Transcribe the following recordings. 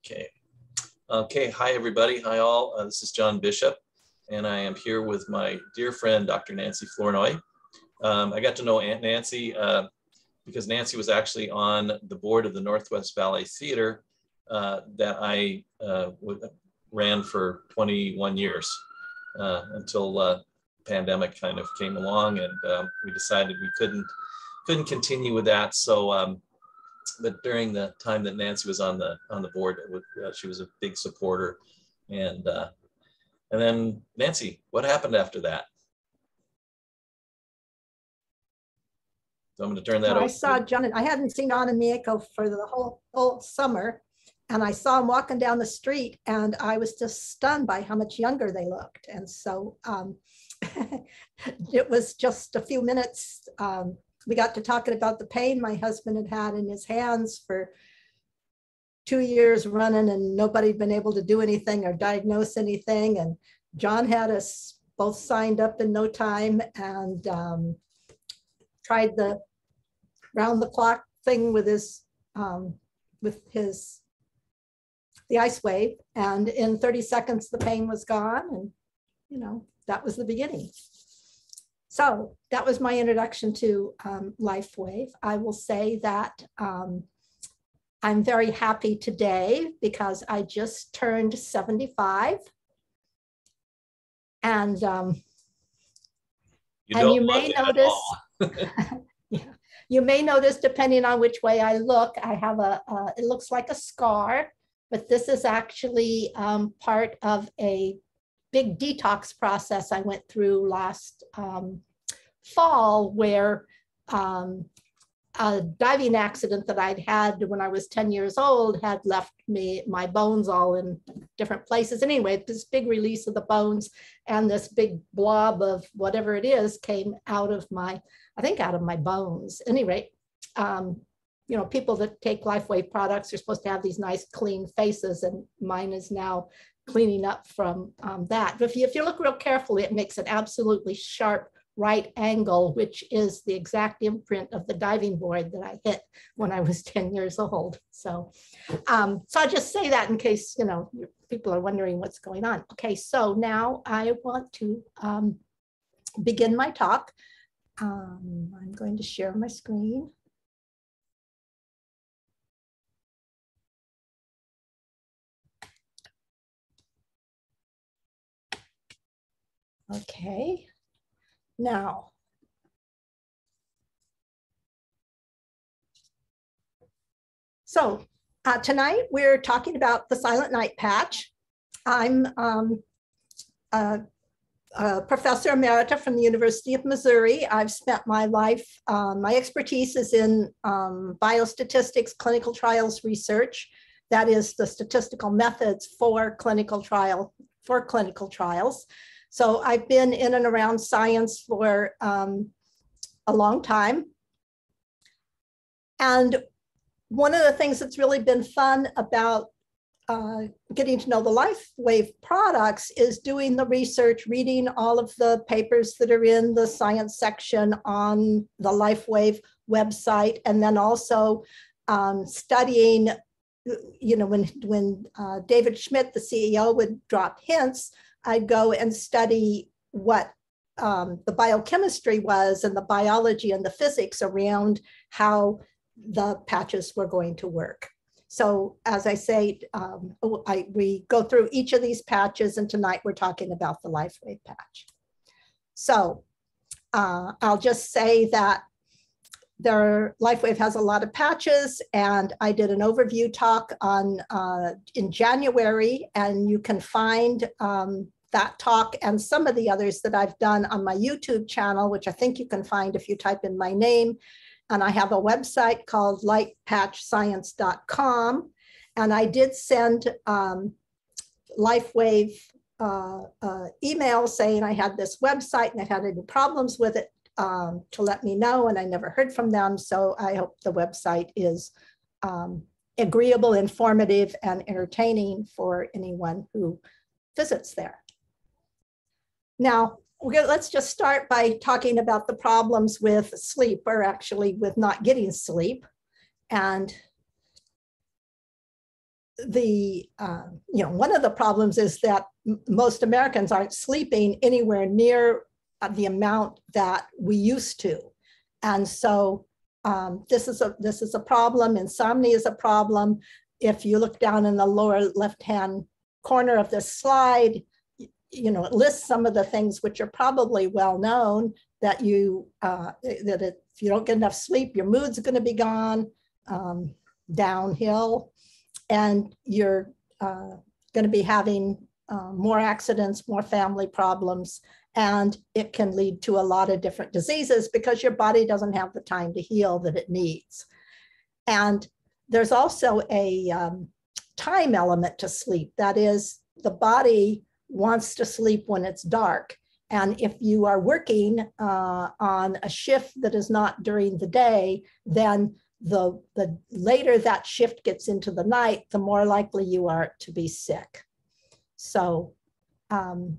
Okay. Okay. Hi, everybody. Hi, all. This is John Bishop, and I am here with my dear friend, Dr. Nancy Flournoy. I got to know Aunt Nancy because Nancy was actually on the board of the Northwest Ballet Theater that I ran for 21 years until pandemic kind of came along, and we decided we couldn't continue with that. So, but during the time that Nancy was on the board, she was a big supporter. And then Nancy, what happened after that? So I'm going to turn that over. I saw John, and I hadn't seen John and Miyako for the whole summer. And I saw him walking down the street, and I was just stunned by how much younger they looked. And so it was just a few minutes. We got to talking about the pain my husband had in his hands for 2 years running, and nobody had been able to do anything or diagnose anything. And John had us both signed up in no time, and tried the round the clock thing with the ice wave. And in 30 seconds, the pain was gone. And, that was the beginning. So that was my introduction to LifeWave. I will say that I'm very happy today because I just turned 75. And you may notice, you may notice, depending on which way I look, I have it looks like a scar, but this is actually part of a big detox process I went through last fall, where a diving accident that I'd had when I was 10 years old had left my bones all in different places. Anyway, this big release of the bones and this big blob of whatever it is came out of my bones. Anyway, people that take LifeWave products are supposed to have these nice clean faces, and mine is now cleaning up from that. But if you look real carefully, it makes an absolutely sharp right angle, which is the exact imprint of the diving board that I hit when I was 10 years old. So I'll just say that in case, people are wondering what's going on. Okay, so now I want to begin my talk. I'm going to share my screen. Okay, now, so tonight we're talking about the Silent Night Patch. I'm a professor emerita from the University of Missouri. I've spent my life, my expertise is in biostatistics, clinical trials research. That is the statistical methods for clinical trials. So I've been in and around science for a long time. And one of the things that's really been fun about getting to know the LifeWave products is doing the research, reading all of the papers that are in the science section on the LifeWave website, and then also studying, when David Schmidt, the CEO, would drop hints, I'd go and study what the biochemistry was and the biology and the physics around how the patches were going to work. So as I say, we go through each of these patches, and tonight we're talking about the LifeWave patch. So I'll just say that LifeWave has a lot of patches, and I did an overview talk in January, and you can find that talk and some of the others that I've done on my YouTube channel, which I think you can find if you type in my name. And I have a website called lightpatchscience.com. And I did send LifeWave email saying I had this website and I had any problems with it to let me know, and I never heard from them. So I hope the website is agreeable, informative, and entertaining for anyone who visits there. Now, let's just start by talking about the problems with sleep, or actually with not getting sleep. And one of the problems is that most Americans aren't sleeping anywhere near the amount that we used to. And so this is a problem. Insomnia is a problem. If you look down in the lower left-hand corner of this slide, it lists some of the things which are probably well known, that if you don't get enough sleep, your mood's going to be gone, downhill, and you're going to be having more accidents, more family problems, and it can lead to a lot of different diseases because your body doesn't have the time to heal that it needs. And there's also a time element to sleep. That is, the body wants to sleep when it's dark. And if you are working on a shift that is not during the day, then the later that shift gets into the night, the more likely you are to be sick. So, we're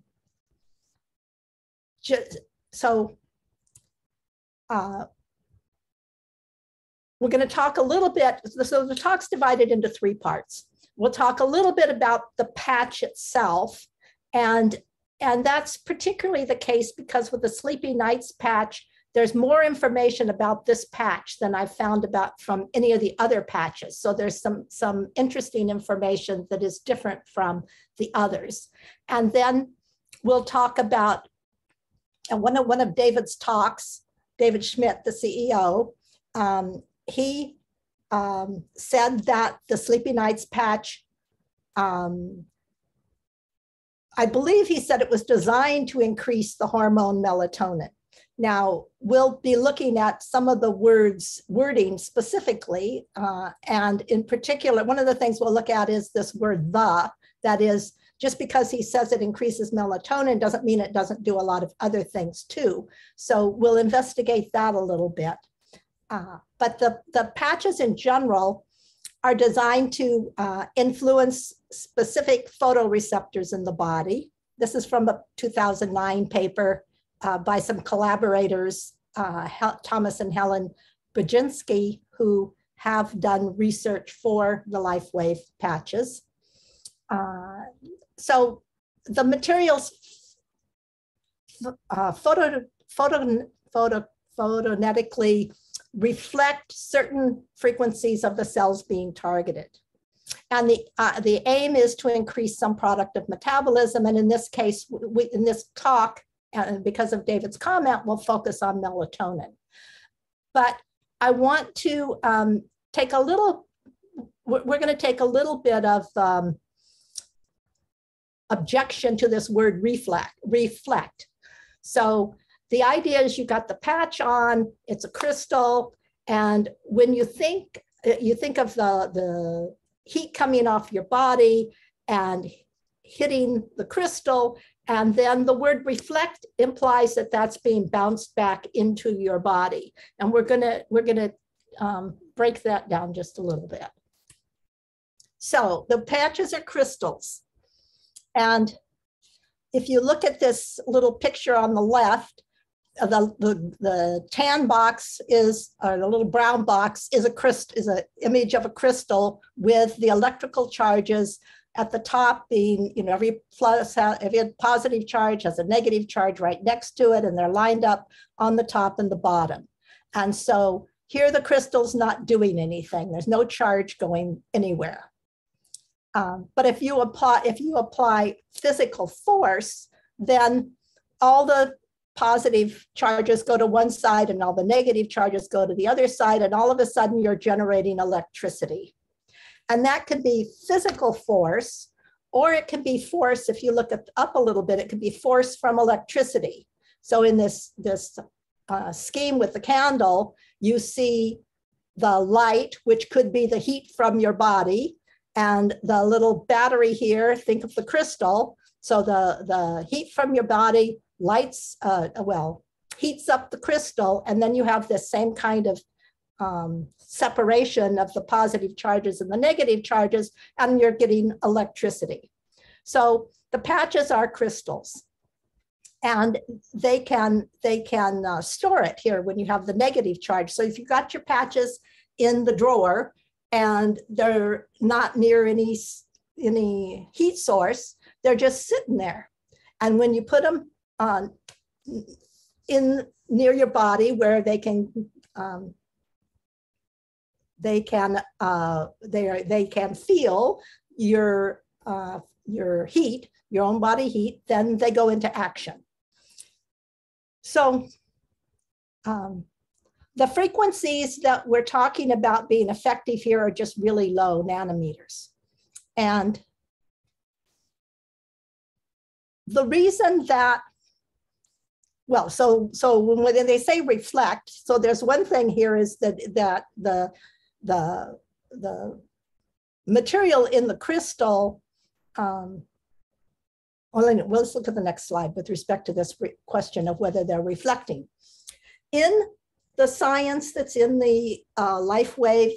going to talk a little bit. So the talk's divided into 3 parts. We'll talk a little bit about the patch itself, and that's particularly the case because with the Sleepy Nights patch, there's more information about this patch than I've found about from any of the other patches. So there's some interesting information that is different from the others. And then we'll talk about one of David's talks, David Schmidt, the CEO, he said that the Sleepy Nights patch, I believe he said it was designed to increase the hormone melatonin. Now, we'll be looking at some of the wording specifically, and in particular, one of the things we'll look at is this word that is, just because he says it increases melatonin doesn't mean it doesn't do a lot of other things too. So we'll investigate that a little bit. But the patches in general are designed to influence specific photoreceptors in the body. This is from a 2009 paper by some collaborators, Thomas and Helen Baginski, who have done research for the LifeWave patches. So the materials photonetically reflect certain frequencies of the cells being targeted. And the aim is to increase some product of metabolism. And in this case, in this talk, and because of David's comment, we'll focus on melatonin. But I want to take a little, we're going to take a little bit of objection to this word reflect. So the idea is you got the patch on, it's a crystal, and when you think of the heat coming off your body and hitting the crystal, and then the word reflect implies that that's being bounced back into your body. And we're gonna break that down just a little bit. So the patches are crystals. And if you look at this little picture on the left, the tan box is, or the little brown box is an image of a crystal with the electrical charges at the top being, every positive charge has a negative charge right next to it, and they're lined up on the top and the bottom. And so here the crystal's not doing anything. There's no charge going anywhere. But if you apply physical force, then all the positive charges go to one side and all the negative charges go to the other side, and all of a sudden you're generating electricity. And that could be physical force, or it can be force, if you look up a little bit, it could be force from electricity. So in this scheme with the candle, you see the light, which could be the heat from your body, and the little battery here, think of the crystal. So the heat from your body heats up the crystal, and then you have this same kind of separation of the positive charges and the negative charges, and you're getting electricity. So the patches are crystals, and they can store it here when you have the negative charge. So if you got your patches in the drawer and they're not near any heat source. They're just sitting there. And when you put them on near your body where they can feel your heat, your own body heat, then they go into action. So the frequencies that we're talking about being effective here are just really low nanometers. And the reason that, well, so when they say reflect, so there's one thing here is that the material in the crystal, well, let's look at the next slide with respect to this question of whether they're reflecting. In the science that's in the LifeWave,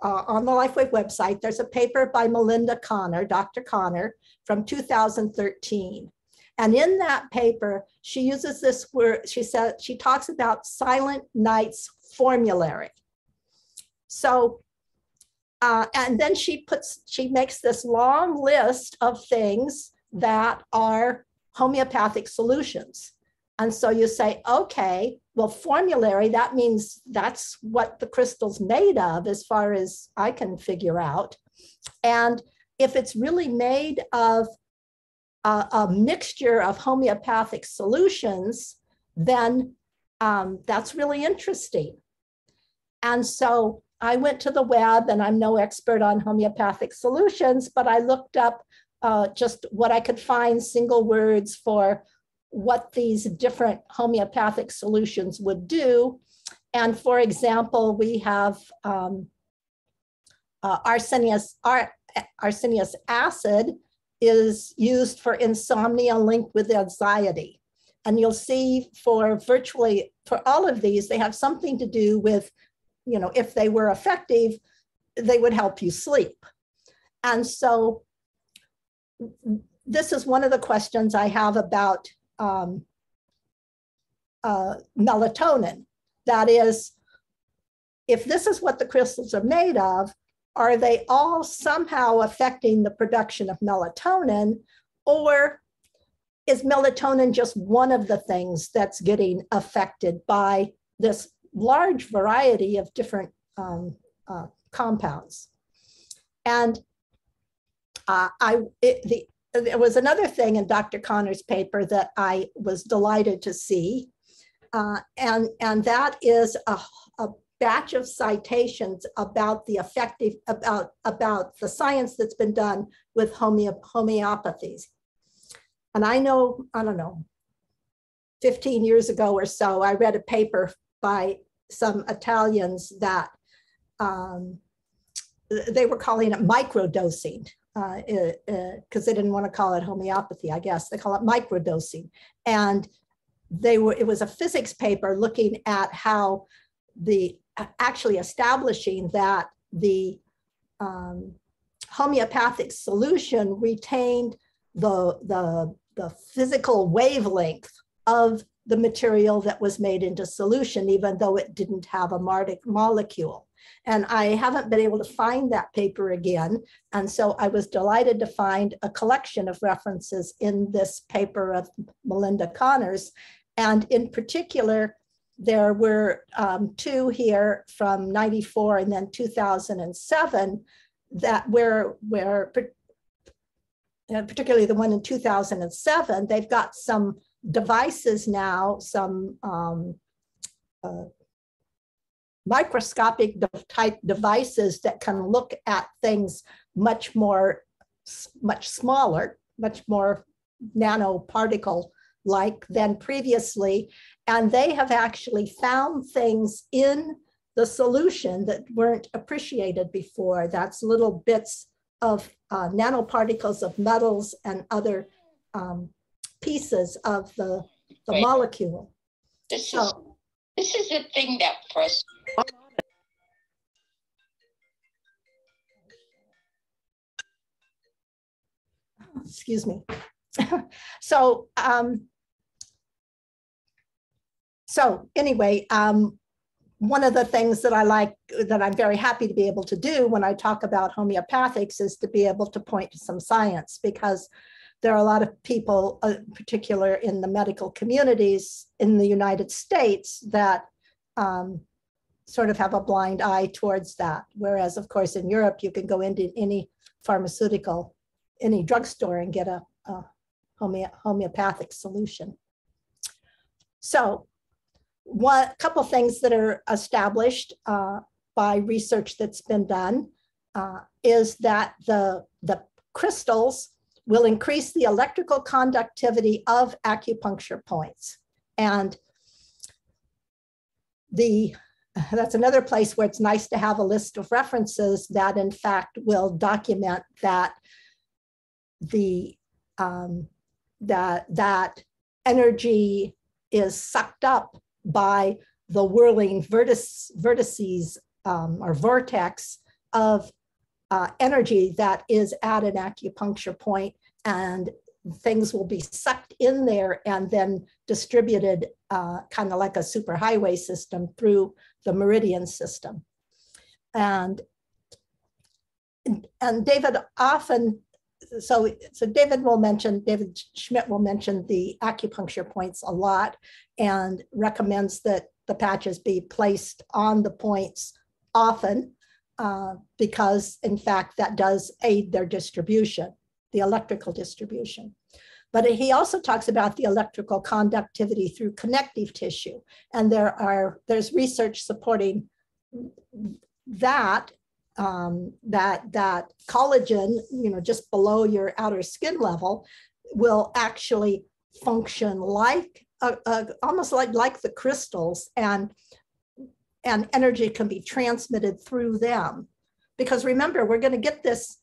on the LifeWave website, there's a paper by Melinda Connor, Dr. Connor, from 2013. And in that paper, she uses this word, she talks about Silent Nights Formulary. So, and then she makes this long list of things that are homeopathic solutions. And so you say, okay, well, formulary, that means that's what the crystal's made of as far as I can figure out. And if it's really made of a mixture of homeopathic solutions, then that's really interesting. And so I went to the web, and I'm no expert on homeopathic solutions, but I looked up just what I could find, single words for what these different homeopathic solutions would do. And for example, we have arsenious acid is used for insomnia linked with anxiety. And you'll see for all of these, they have something to do with, you know, if they were effective, they would help you sleep. And so this is one of the questions I have about melatonin. That is, if this is what the crystals are made of, are they all somehow affecting the production of melatonin, or is melatonin just one of the things that's getting affected by this large variety of different compounds? And there was another thing in Dr. Connor's paper that I was delighted to see, and that is a batch of citations about the about the science that's been done with homeopathies. And I know, I don't know, 15 years ago or so, I read a paper by some Italians that they were calling it microdosing, because they didn't want to call it homeopathy, I guess. They call it microdosing. And it was a physics paper looking at how actually establishing that the homeopathic solution retained the physical wavelength of the material that was made into solution, even though it didn't have a molecule. And I haven't been able to find that paper again. And so I was delighted to find a collection of references in this paper of Melinda Connor's. And in particular, there were two here from 94 and then 2007 that where particularly the one in 2007, they've got some devices now, some microscopic type devices that can look at things much smaller, much more nanoparticle like than previously. And they have actually found things in the solution that weren't appreciated before. That's little bits of nanoparticles of metals and other pieces of the molecule. This is the thing that pressed. Excuse me. So anyway, one of the things that I like, that I'm very happy to be able to do when I talk about homeopathics, is to be able to point to some science, because there are a lot of people, particular in the medical communities in the United States, that sort of have a blind eye towards that. Whereas, of course, in Europe, you can go into any pharmaceutical, any drugstore and get a homeopathic solution. So a couple things that are established by research that's been done is that the crystals will increase the electrical conductivity of acupuncture points. And that's another place where it's nice to have a list of references that in fact will document that that energy is sucked up by the whirling vertices or vortex of energy that is at an acupuncture point, and things will be sucked in there and then distributed kind of like a superhighway system through the meridian system. And David often, so David Schmidt will mention the acupuncture points a lot, and recommends that the patches be placed on the points often, because in fact that does aid their distribution, the electrical distribution. But he also talks about the electrical conductivity through connective tissue. And there's research supporting that, that collagen, just below your outer skin level, will actually function like, almost like the crystals, and energy can be transmitted through them. Because remember, we're going to get this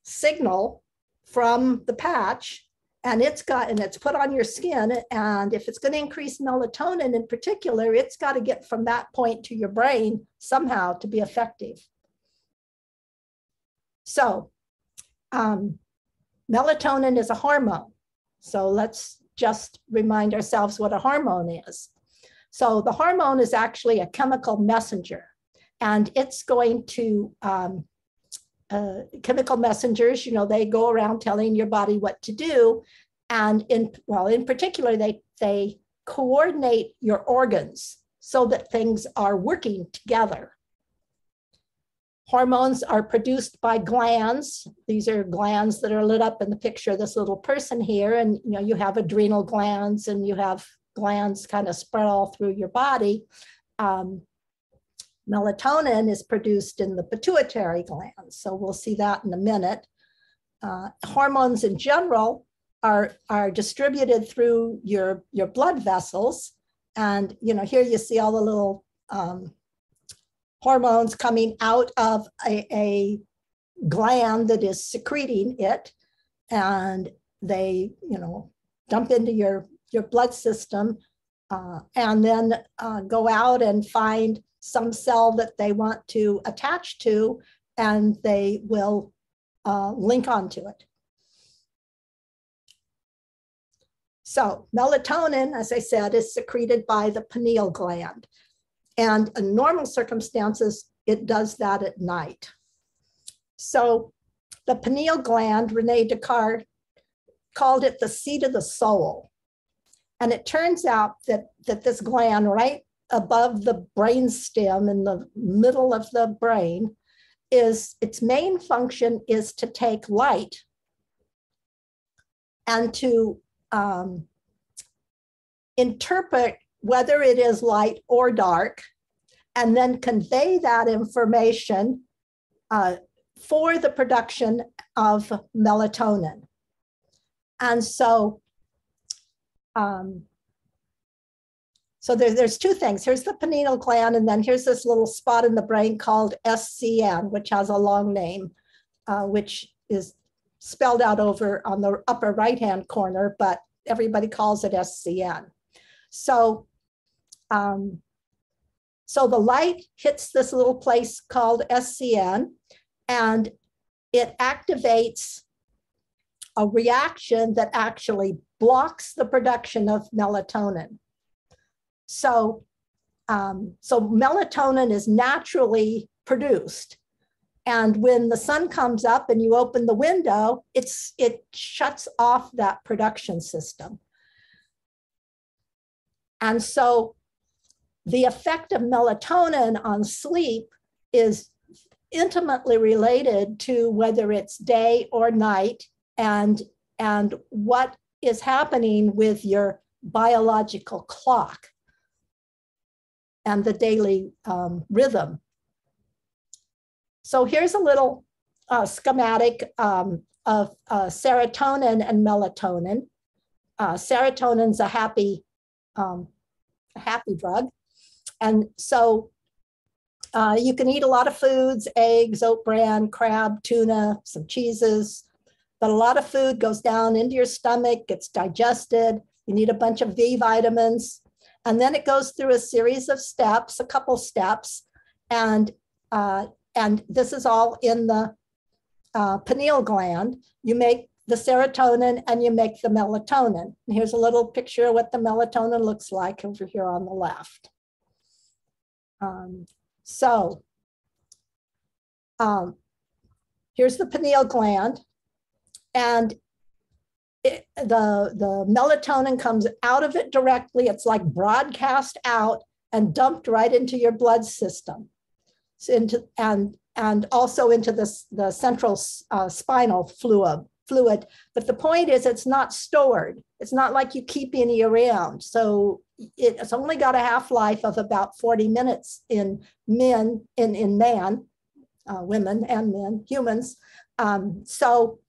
signal from the patch, and it's put on your skin, and if it's going to increase melatonin in particular, it's got to get from that point to your brain somehow to be effective. So melatonin is a hormone. So let's just remind ourselves what a hormone is. So the hormone is actually a chemical messenger, and it's going to chemical messengers, they go around telling your body what to do. And in particular, they coordinate your organs so that things are working together. Hormones are produced by glands. These are glands that are lit up in the picture of this little person here. And you have adrenal glands, and you have glands kind of spread all through your body. Melatonin is produced in the pituitary gland, so we'll see that in a minute. Hormones in general are distributed through your blood vessels, and here you see all the little hormones coming out of a gland that is secreting it, and they dump into your blood system, and then go out and find some cell that they want to attach to, and they will link onto it. So melatonin, as I said, is secreted by the pineal gland. And in normal circumstances, it does that at night. So the pineal gland, Rene Descartes called it the seat of the soul. And it turns out that this gland right above the brain stem in the middle of the brain, its main function is to take light and to interpret whether it is light or dark, and then convey that information for the production of melatonin. And so there's two things. Here's the pineal gland, and then here's this little spot in the brain called SCN, which has a long name, which is spelled out over on the upper right-hand corner, but everybody calls it SCN. So the light hits this little place called SCN, and it activates a reaction that actually blocks the production of melatonin. So So melatonin is naturally produced. And when the sun comes up and you open the window, it shuts off that production system. And so the effect of melatonin on sleep is intimately related to whether it's day or night and what is happening with your biological clock and the daily rhythm. So here's a little schematic of serotonin and melatonin. Serotonin's a happy drug. And so you can eat a lot of foods, eggs, oat bran, crab, tuna, some cheeses, but a lot of food goes down into your stomach, gets digested. You need a bunch of B vitamins. And then it goes through a series of steps, a couple steps. And this is all in the pineal gland. You make the serotonin and you make the melatonin. And here's a little picture of what the melatonin looks like over here on the left. Here's the pineal gland, and the melatonin comes out of it directly. It's like broadcast out and dumped right into your blood system, and also into the central spinal fluid. But the point is, it's not stored. It's not like you keep any around. So it's only got a half-life of about 40 minutes in men, in man, women and men, humans. So,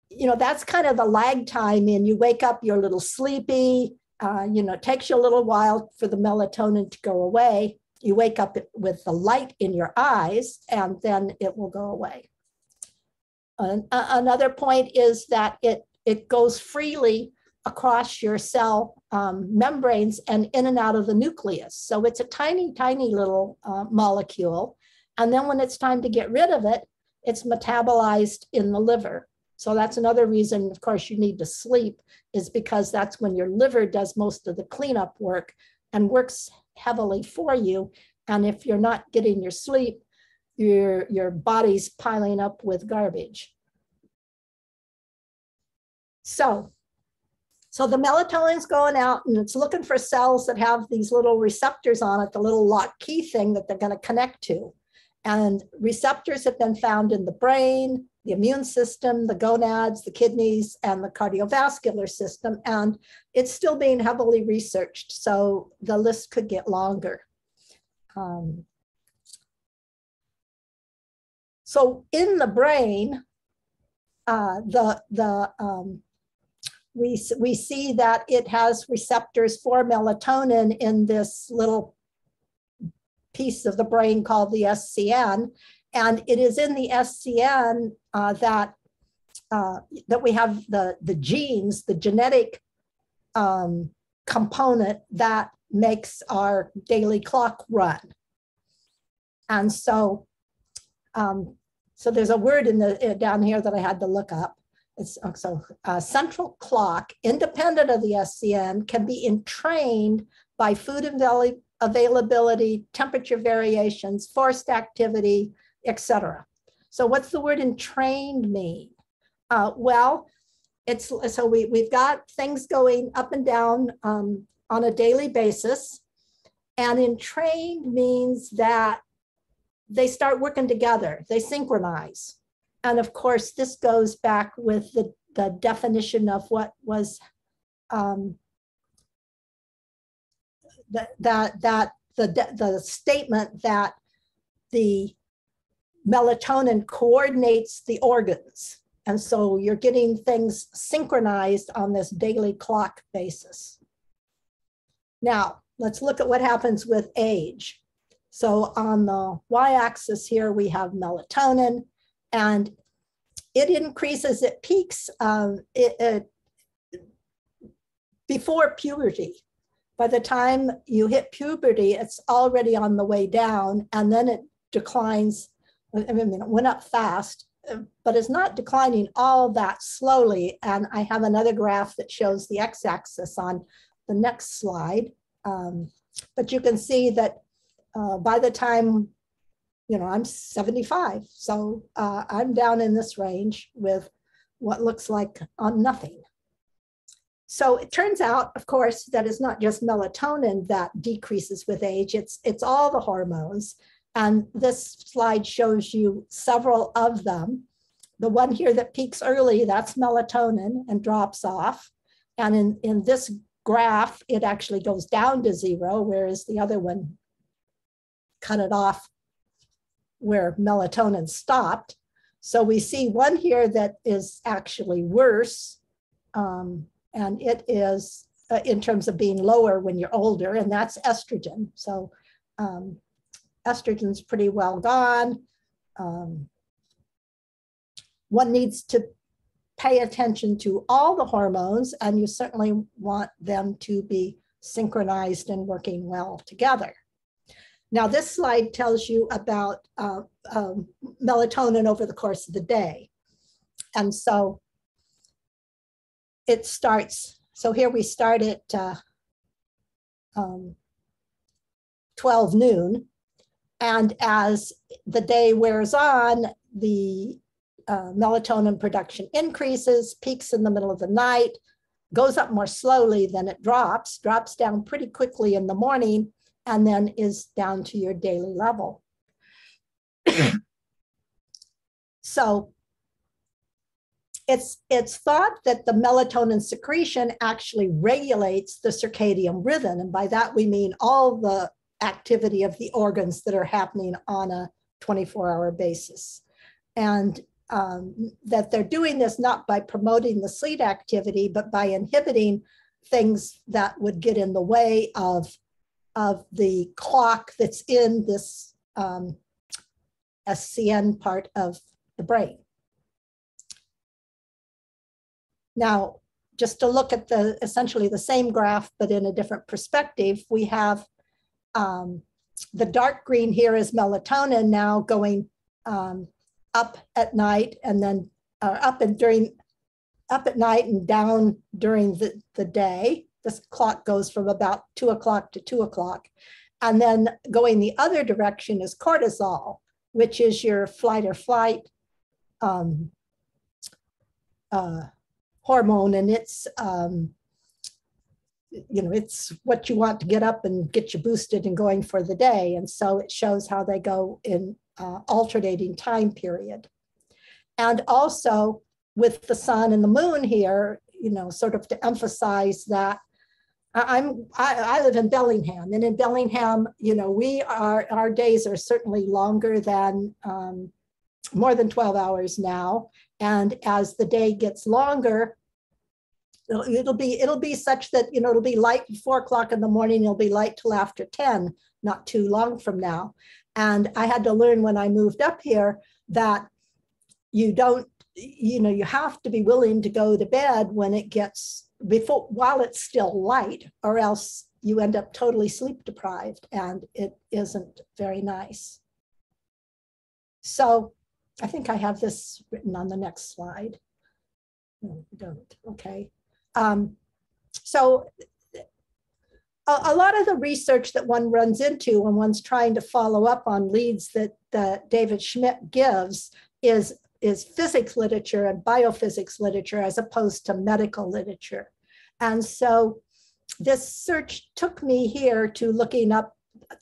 you know, that's kind of the lag time in. You wake up, you're a little sleepy. You know, it takes you a little while for the melatonin to go away. You wake up with the light in your eyes, and then it will go away. Another point is that it goes freely across your cell membranes and in and out of the nucleus. So it's a tiny, tiny little molecule. And then when it's time to get rid of it, it's metabolized in the liver. So that's another reason, of course, you need to sleep, is because that's when your liver does most of the cleanup work and works heavily for you. And if you're not getting your sleep, your body's piling up with garbage. So the melatonin's going out and it's looking for cells that have these little receptors on it, the little lock key thing that they're going to connect to. And receptors have been found in the brain, the immune system, the gonads, the kidneys, and the cardiovascular system. And it's still being heavily researched, so the list could get longer. So in the brain, we see that it has receptors for melatonin in this little piece of the brain called the SCN. And it is in the SCN that we have the genes, the genetic component that makes our daily clock run. And so, so there's a word down here that I had to look up. It's central clock, independent of the SCN, can be entrained by food availability, temperature variations, forced activity, etc. So what's the word entrained mean? Well, we've got things going up and down on a daily basis, and entrained means that they start working together, they synchronize. And of course, this goes back with the definition of what was the statement that the melatonin coordinates the organs. And so you're getting things synchronized on this daily clock basis. Now, let's look at what happens with age. So on the y-axis here, we have melatonin, and it increases, it peaks before puberty. By the time you hit puberty, it's already on the way down, and then it declines. I mean, it went up fast, but it's not declining all that slowly. And I have another graph that shows the x-axis on the next slide. But you can see that by the time, I'm 75, so I'm down in this range with what looks like nothing. So it turns out, of course, that it's not just melatonin that decreases with age, it's all the hormones. And this slide shows you several of them. The one here that peaks early, that's melatonin and drops off. And in this graph, it actually goes down to 0, whereas the other one cut it off where melatonin stopped. So we see one here that is actually worse, and it is in terms of being lower when you're older, and that's estrogen. So estrogen's pretty well gone. One needs to pay attention to all the hormones, and you certainly want them to be synchronized and working well together. Now, this slide tells you about melatonin over the course of the day. And so it starts, so here we start at 12 noon. And as the day wears on, the melatonin production increases, peaks in the middle of the night, goes up more slowly than it drops down pretty quickly in the morning, and then is down to your daily level. So it's thought that the melatonin secretion actually regulates the circadian rhythm. And by that, we mean all the activity of the organs that are happening on a 24-hour basis. And that they're doing this not by promoting the sleep activity, but by inhibiting things that would get in the way of the clock that's in this SCN part of the brain. Now, just to look at essentially the same graph, but in a different perspective, we have the dark green here is melatonin now going up at night, and then up at night and down during the day. This clock goes from about 2 o'clock to 2 o'clock. And then going the other direction is cortisol, which is your flight or flight hormone. And it's, it's what you want to get up and get you boosted and going for the day. And so it shows how they go in alternating time period. And also with the sun and the moon here, sort of to emphasize that I live in Bellingham, and in Bellingham, our days are certainly longer than more than 12 hours now. And as the day gets longer, it'll be such that, it'll be light at 4 o'clock in the morning, it'll be light till after 10, not too long from now. And I had to learn when I moved up here that you have to be willing to go to bed when it gets while it's still light, or else you end up totally sleep deprived, and it isn't very nice. So I think I have this written on the next slide. No, I don't. Okay. So a lot of the research that one runs into when one's trying to follow up on leads that David Schmidt gives is physics literature and biophysics literature as opposed to medical literature. And so this search took me here to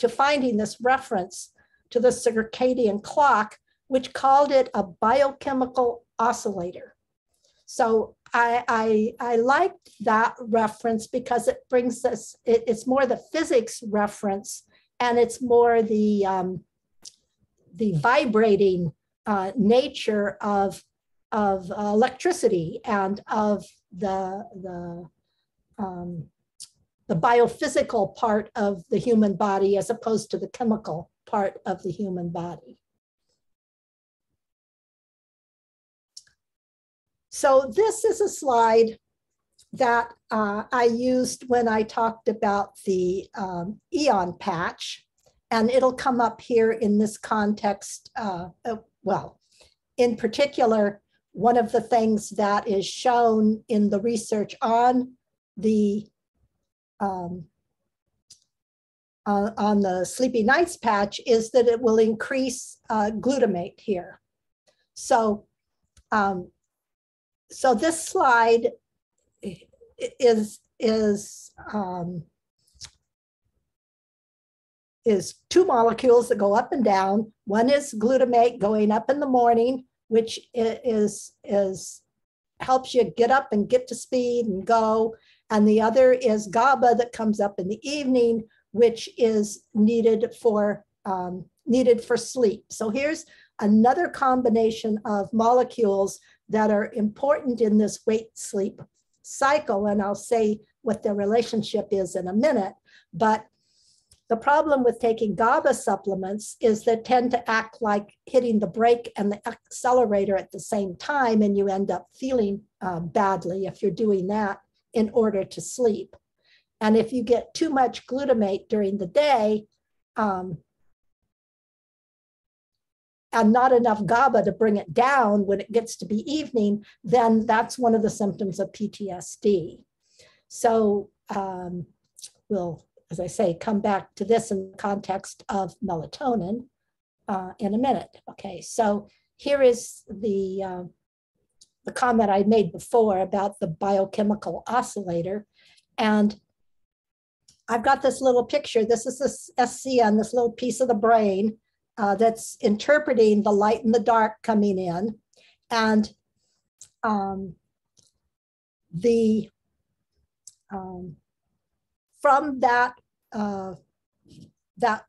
finding this reference to the circadian clock, which called it a biochemical oscillator. So I liked that reference because it brings us, it's more the physics reference, and it's more the vibrating nature of electricity and of the biophysical part of the human body as opposed to the chemical part of the human body. So this is a slide that I used when I talked about the Eon patch, and it'll come up here in this context. Well, in particular, one of the things that is shown in the research on the on the Sleepy Nights patch is that it will increase glutamate here. So, so this slide is two molecules that go up and down. One is glutamate going up in the morning, which helps you get up and get to speed and go. And the other is GABA that comes up in the evening, which is needed for sleep. So here's another combination of molecules that are important in this wake-sleep cycle. And I'll say what their relationship is in a minute. But the problem with taking GABA supplements is they tend to act like hitting the brake and the accelerator at the same time, and you end up feeling badly if you're doing that in order to sleep. And if you get too much glutamate during the day and not enough GABA to bring it down when it gets to be evening, then that's one of the symptoms of PTSD. So we'll, as I say, come back to this in the context of melatonin in a minute. Okay, so here is the comment I made before about the biochemical oscillator. And I've got this little picture. This is this SCN, this little piece of the brain that's interpreting the light and the dark coming in. And from that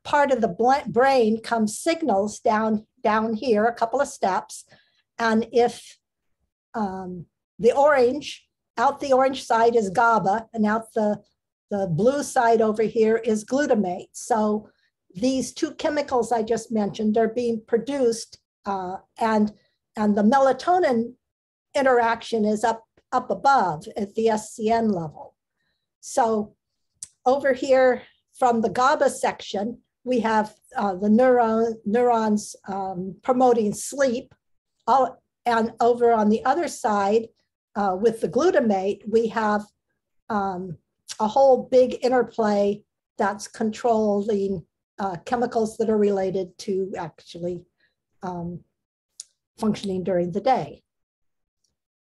part of the brain comes signals down here, a couple of steps. And if the orange side is GABA, and out the blue side over here is glutamate. So these two chemicals I just mentioned are being produced, and the melatonin interaction is up above at the SCN level. So over here from the GABA section, we have the neurons promoting sleep. And over on the other side, with the glutamate, we have a whole big interplay that's controlling chemicals that are related to actually functioning during the day.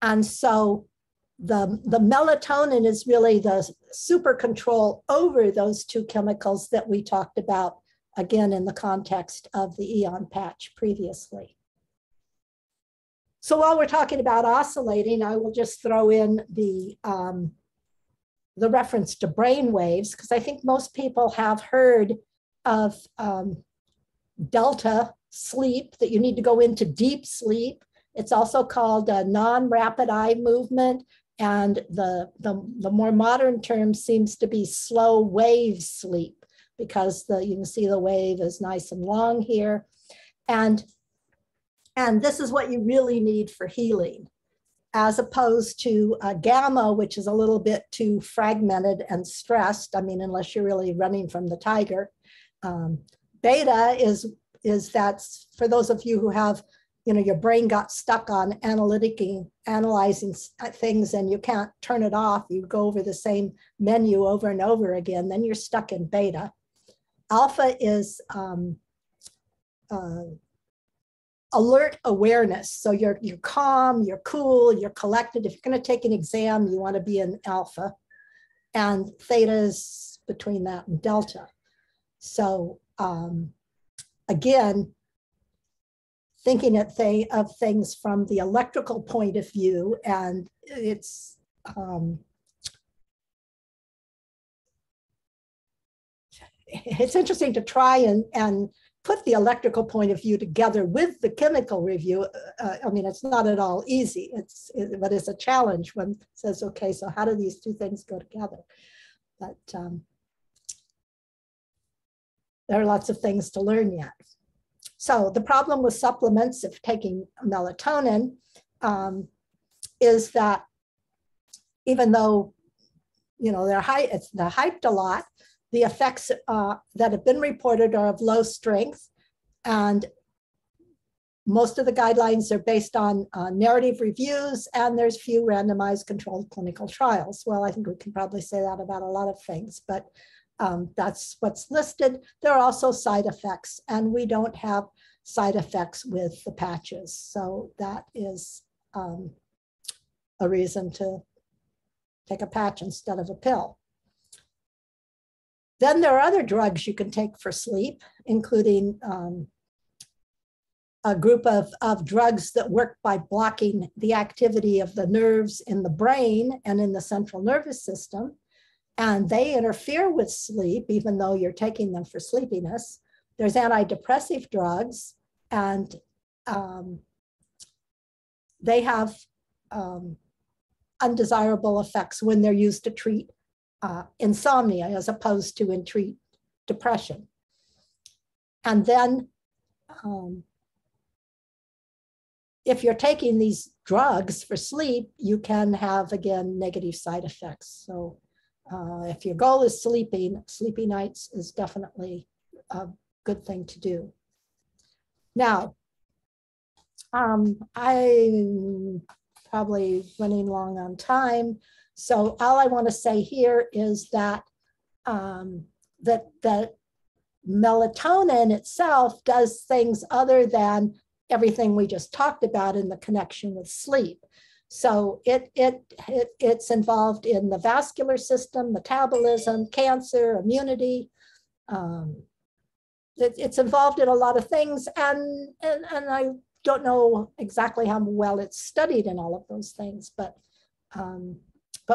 And so the melatonin is really the super control over those two chemicals that we talked about, again, in the context of the Eon patch previously. So while we're talking about oscillating, I will just throw in the reference to brainwaves, because I think most people have heard of delta sleep, that you need to go into deep sleep. It's also called a non-rapid eye movement. And the more modern term seems to be slow wave sleep, because you can see the wave is nice and long here. And this is what you really need for healing, as opposed to gamma, which is a little bit too fragmented and stressed. I mean, unless you're really running from the tiger. Beta is that's for those of you who have, your brain got stuck on analyzing things and you can't turn it off. You go over the same menu over and over again, then you're stuck in beta. Alpha is alert awareness. So you're calm, you're cool, you're collected. If you're going to take an exam, you want to be in alpha. And theta is between that and delta. So again, thinking of things from the electrical point of view, and it's interesting to try and put the electrical point of view together with the chemical review. I mean, it's not at all easy, but it's a challenge when it says, okay, so how do these two things go together? But there are lots of things to learn yet. So the problem with supplements, if taking melatonin, is that even though, they're hyped a lot, the effects that have been reported are of low strength, and most of the guidelines are based on narrative reviews, and there's few randomized controlled clinical trials. Well, I think we can probably say that about a lot of things, but That's what's listed. There are also side effects, and we don't have side effects with the patches. So that is a reason to take a patch instead of a pill. Then there are other drugs you can take for sleep, including a group of drugs that work by blocking the activity of the nerves in the brain and in the central nervous system. And they interfere with sleep, even though you're taking them for sleepiness. There's antidepressive drugs, and they have undesirable effects when they're used to treat insomnia as opposed to in treat depression. And then if you're taking these drugs for sleep, you can have, again, negative side effects. So if your goal is sleeping, sleepy nights is definitely a good thing to do. Now, I'm probably running long on time. So all I want to say here is that that melatonin itself does things other than everything we just talked about in the connection with sleep. So it's involved in the vascular system, metabolism, cancer, immunity. It's involved in a lot of things, and I don't know exactly how well it's studied in all of those things, but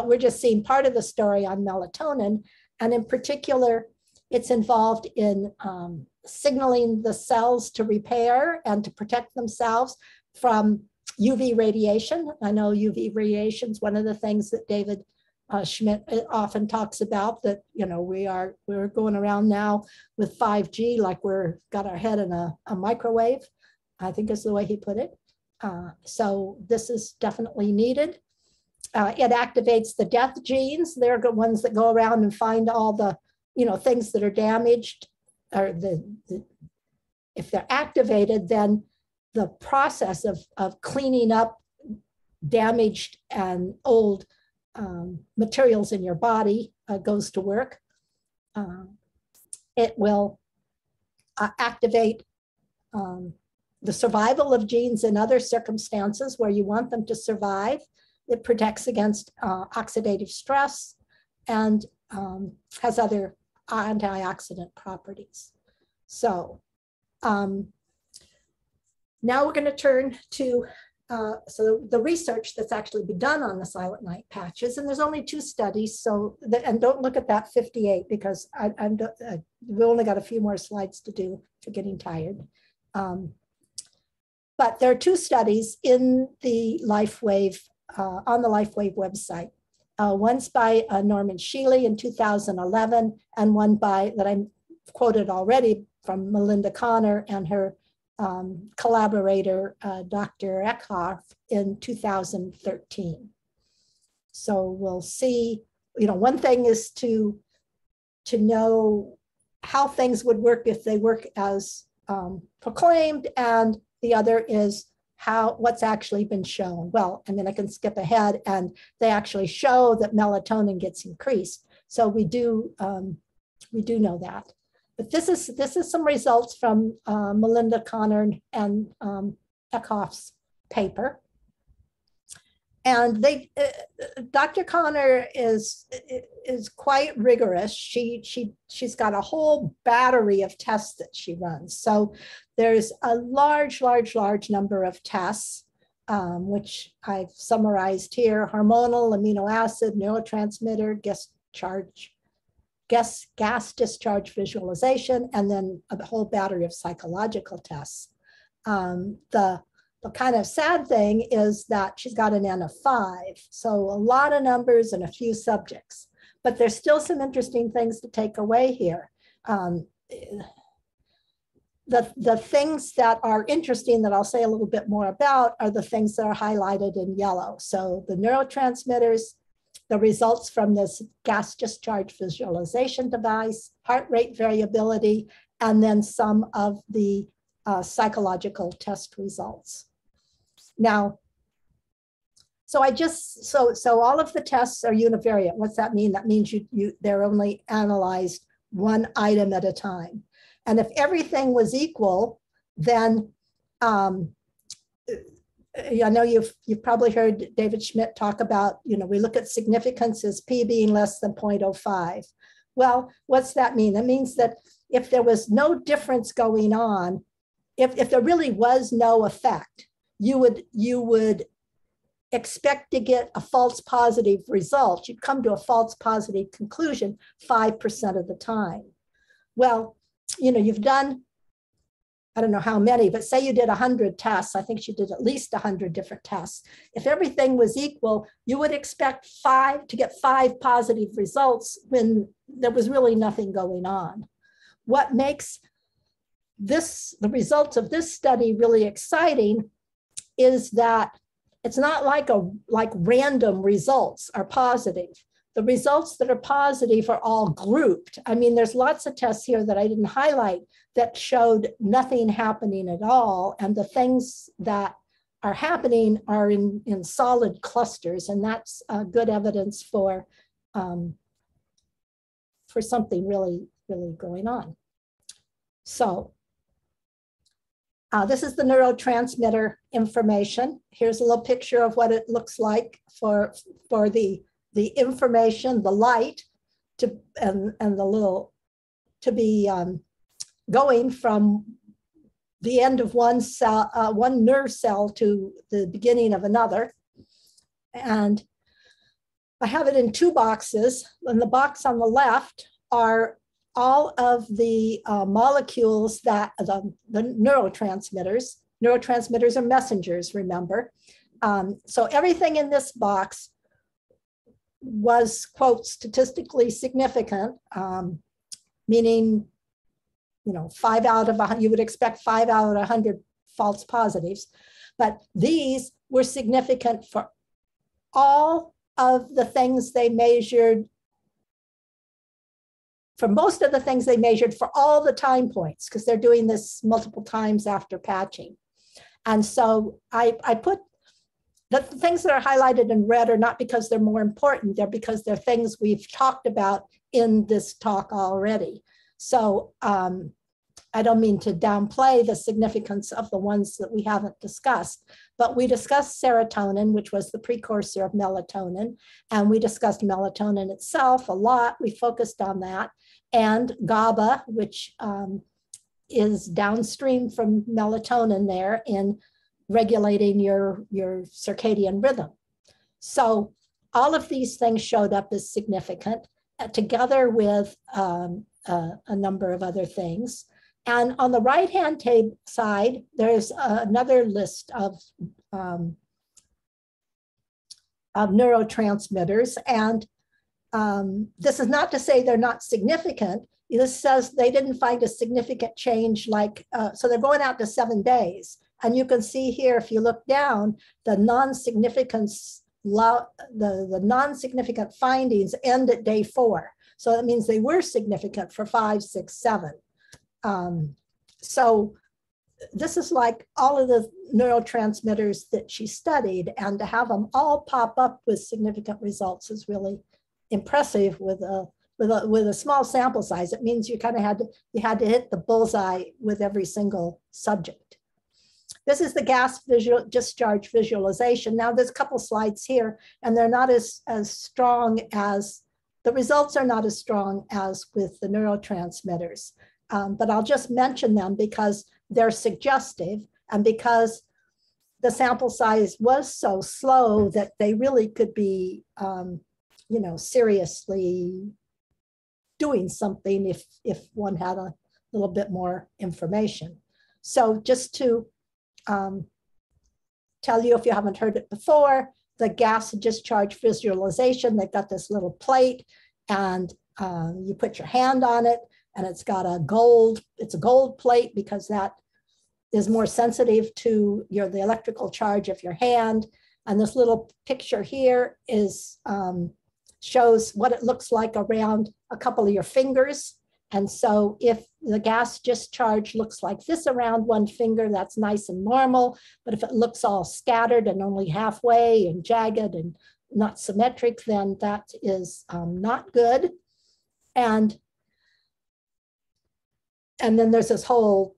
we're just seeing part of the story on melatonin, and in particular, it's involved in signaling the cells to repair and to protect themselves from UV radiation. I know UV radiation is one of the things that David Schmidt often talks about, that, you know, we're going around now with 5G like we're got our head in a microwave, I think is the way he put it. So this is definitely needed. It activates the death genes. They're the ones that go around and find all the, you know, things that are damaged, or if they're activated, then the process of cleaning up damaged and old materials in your body goes to work. It will activate the survival of genes in other circumstances where you want them to survive. It protects against oxidative stress and has other antioxidant properties. So now we're going to turn to the research that's actually been done on the silent night patches, and there's only 2 studies. So and don't look at that 58 because we only got a few more slides to do for getting tired. But there are 2 studies in the LifeWave on the LifeWave website. One's by Norman Shealy in 2011, and one by, that I quoted already, from Melinda Connor and her collaborator, Dr. Checkoff, in 2013. So we'll see, you know, one thing is to know how things would work if they work as proclaimed, and the other is what's actually been shown. Well, I mean, I can skip ahead, and they actually show that melatonin gets increased. So we do know that. But this is some results from Melinda Connor and Checkoff's paper. And Dr. Connor is quite rigorous. She's got a whole battery of tests that she runs. So there's a large number of tests, which I've summarized here: hormonal, amino acid, neurotransmitter, gas discharge visualization, and then a whole battery of psychological tests. The kind of sad thing is that she's got an N of 5, so a lot of numbers and a few subjects, but there's still some interesting things to take away here. The things that are interesting that I'll say a little bit more about are the things that are highlighted in yellow. So the neurotransmitters, the results from this gas discharge visualization device, heart rate variability, and then some of the psychological test results. Now, so all of the tests are univariate. What's that mean? That means they're only analyzed one item at a time. And if everything was equal, then I know you've probably heard David Schmidt talk about, we look at significance as P being less than 0.05. Well, what's that mean? That means that if there was no difference going on, if there really was no effect, you would expect to get a false positive result. You'd come to a false positive conclusion 5% of the time. Well, you've done, I don't know how many, but say you did 100 tests. I think you did at least 100 different tests. If everything was equal, you would expect to get 5 positive results when there was really nothing going on. What makes the results of this study really exciting is that it's not like random results are positive. The results that are positive are all grouped. I mean, there's lots of tests here that I didn't highlight that showed nothing happening at all. And the things that are happening are in solid clusters. And that's good evidence for something really, really going on. So this is the neurotransmitter information. Here's a little picture of what it looks like for the information, the light, and the little to be going from the end of one cell, one nerve cell to the beginning of another. And I have it in 2 boxes. And the box on the left are all of the molecules that the neurotransmitters. Neurotransmitters are messengers, remember. So everything in this box was, quote, statistically significant, meaning, 5 out of 100, you would expect 5 out of 100 false positives. But these were significant for all of the things they measured, for most of the things they measured for all the time points, because they're doing this multiple times after patching. And so I put the things that are highlighted in red are not because they're more important, they're because they're things we've talked about in this talk already. So I don't mean to downplay the significance of the ones that we haven't discussed, but we discussed serotonin, which was the precursor of melatonin, and we discussed melatonin itself a lot. We focused on that, and GABA, which is downstream from melatonin there in regulating your circadian rhythm. So all of these things showed up as significant, together with a number of other things. And on the right-hand side, there's another list of neurotransmitters. And this is not to say they're not significant. This says they didn't find a significant change so they're going out to 7 days. And you can see here, if you look down, the non-significance, the non-significant findings end at day 4. So that means they were significant for 5, 6, 7. So this is like all of the neurotransmitters that she studied, and to have them all pop up with significant results is really impressive with a small sample size. It means you kind of had to hit the bullseye with every single subject. This is the gas discharge visualization. Now there's a couple slides here, and they're not as strong as, the results are not as strong as with the neurotransmitters. But I'll just mention them because they're suggestive, and because the sample size was so slow that they really could be, seriously doing something if one had a little bit more information. So just to tell you, if you haven't heard it before, the gas discharge visualization, they've got this little plate, and you put your hand on it, and it's got it's a gold plate because that is more sensitive to the electrical charge of your hand. And this little picture here shows what it looks like around a couple of your fingers. And so if the gas discharge looks like this around one finger, that's nice and normal. But if it looks all scattered and only halfway and jagged and not symmetric, then that is not good. And and then there's this whole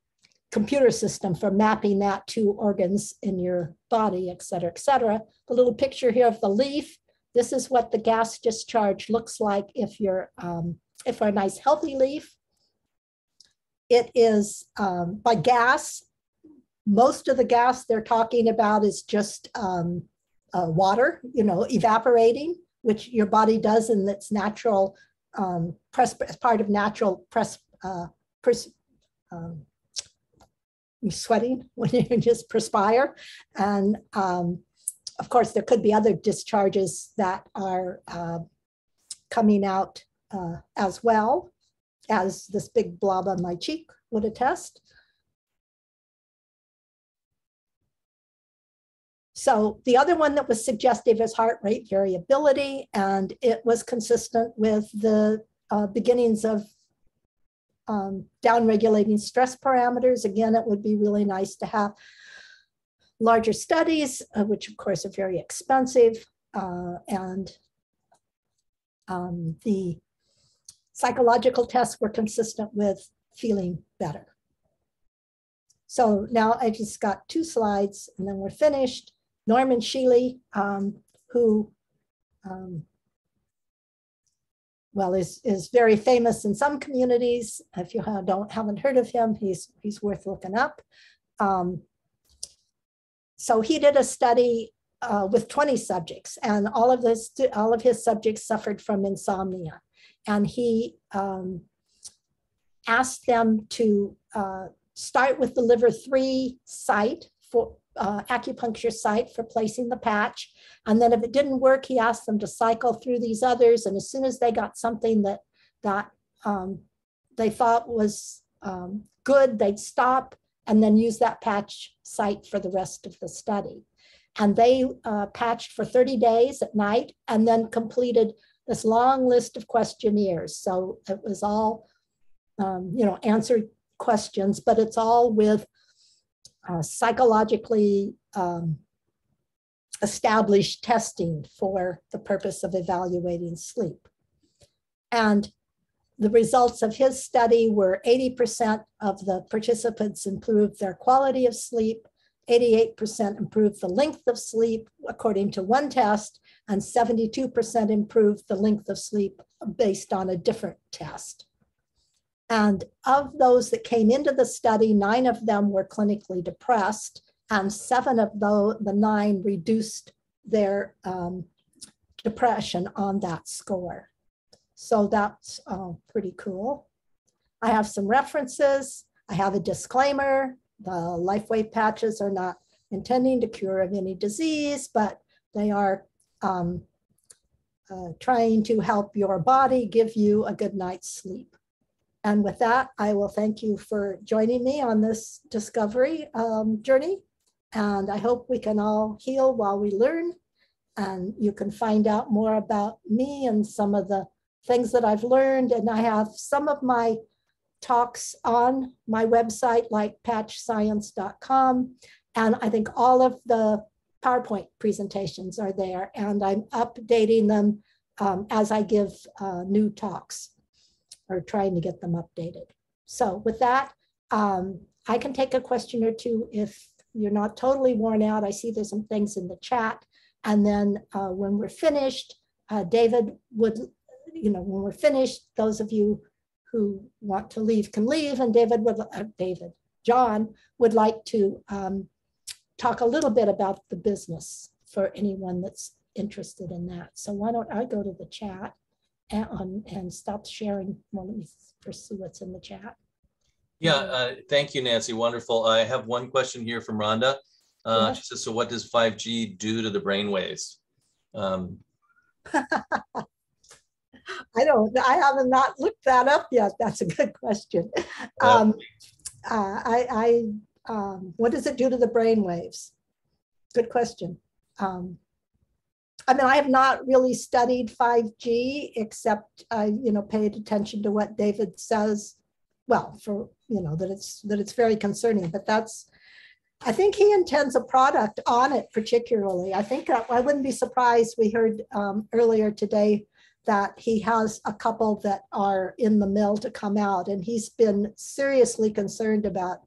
computer system for mapping that to organs in your body, et cetera, et cetera. The little picture here of the leaf, this is what the gas discharge looks like if you're if a nice healthy leaf. It is by gas. Most of the gas they're talking about is just water, evaporating, which your body does in its natural as part of natural you're sweating when you just perspire. And of course, there could be other discharges that are coming out as well, as this big blob on my cheek would attest. So the other one that was suggestive is heart rate variability, and it was consistent with the beginnings of down-regulating stress parameters. Again, it would be really nice to have larger studies, which of course are very expensive, and the psychological tests were consistent with feeling better. So now I just got 2 slides and then we're finished. Norman Shealy, who well, is very famous in some communities. If you haven't heard of him, he's worth looking up. So he did a study with 20 subjects, and all of his subjects suffered from insomnia. And he asked them to start with the liver 3 site for acupuncture site for placing the patch. And then if it didn't work, he asked them to cycle through these others. And as soon as they got something that they thought was good, they'd stop and then use that patch site for the rest of the study. And they patched for 30 days at night and then completed this long list of questionnaires. So it was all, answered questions, but it's all with psychologically established testing for the purpose of evaluating sleep. And the results of his study were 80% of the participants improved their quality of sleep, 88% improved the length of sleep according to one test, and 72% improved the length of sleep based on a different test. And of those that came into the study, 9 of them were clinically depressed, and 7 of the 9 reduced their depression on that score. So that's pretty cool. I have some references. I have a disclaimer. The LifeWave patches are not intending to cure any disease, but they are trying to help your body give you a good night's sleep. And with that, I will thank you for joining me on this discovery journey. And I hope we can all heal while we learn. And you can find out more about me and some of the things that I've learned. And I have some of my talks on my website, like patchscience.com. And I think all of the PowerPoint presentations are there. And I'm updating them as I give new talks, or trying to get them updated. So with that, I can take a question or two if you're not totally worn out. I see there's some things in the chat. And then when we're finished, David would, when we're finished, those of you who want to leave can leave, and John would like to talk a little bit about the business for anyone that's interested in that. So why don't I go to the chat and stop sharing. Well, let me pursue what's in the chat. Yeah, thank you, Nancy. Wonderful. I have one question here from Rhonda. She says, so what does 5G do to the brainwaves? I have not looked that up yet. That's a good question. What does it do to the brainwaves? Good question. I mean, I have not really studied 5G, except I, paid attention to what David says. Well, for that it's very concerning. But I think he intends a product on it particularly. I think I wouldn't be surprised. We heard earlier today that he has a couple that are in the mill to come out, and he's been seriously concerned about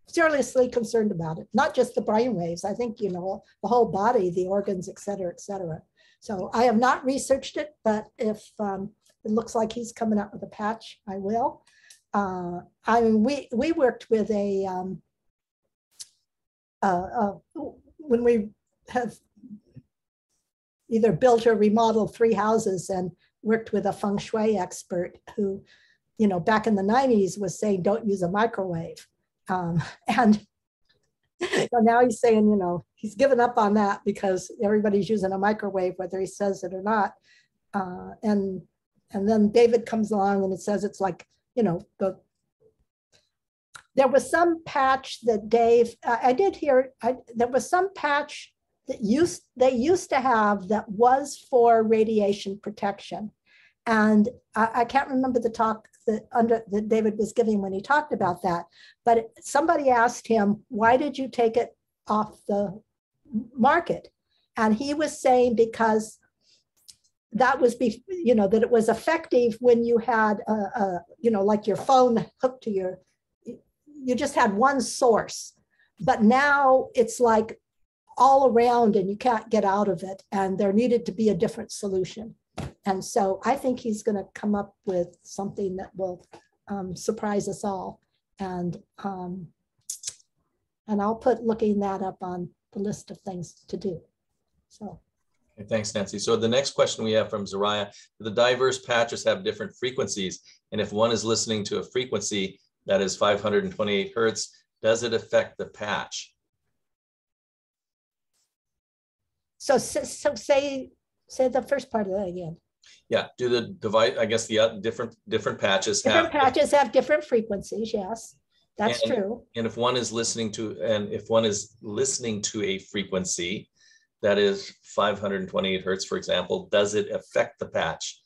seriously concerned about it, not just the brainwaves. I think, the whole body, the organs, et cetera, et cetera. So I have not researched it, but if it looks like he's coming out with a patch, I will. We worked with when we have either built or remodeled 3 houses and worked with a feng shui expert who, back in the 90s was saying, don't use a microwave. And so now he's saying, he's given up on that because everybody's using a microwave, whether he says it or not. And then David comes along and it says it's like, there was some patch that Dave, there was some patch that they used to have that was for radiation protection. And I can't remember the talk that David was giving when he talked about that, but somebody asked him, why did you take it off the market? And he was saying because that was, that it was effective when you had, like your phone hooked to you just had one source, but now it's like all around and you can't get out of it. And there needed to be a different solution. And so I think he's going to come up with something that will surprise us all. And I'll put looking that up on the list of things to do. So. Okay, thanks, Nancy. So the next question we have from Zariah, the diverse patches have different frequencies. And if one is listening to a frequency that is 528 Hertz, does it affect the patch? So say the first part of that again. Yeah, do the device, I guess the different patches have different frequencies, yes. That's true. And if one is listening to a frequency that is 528 Hertz, for example, does it affect the patch?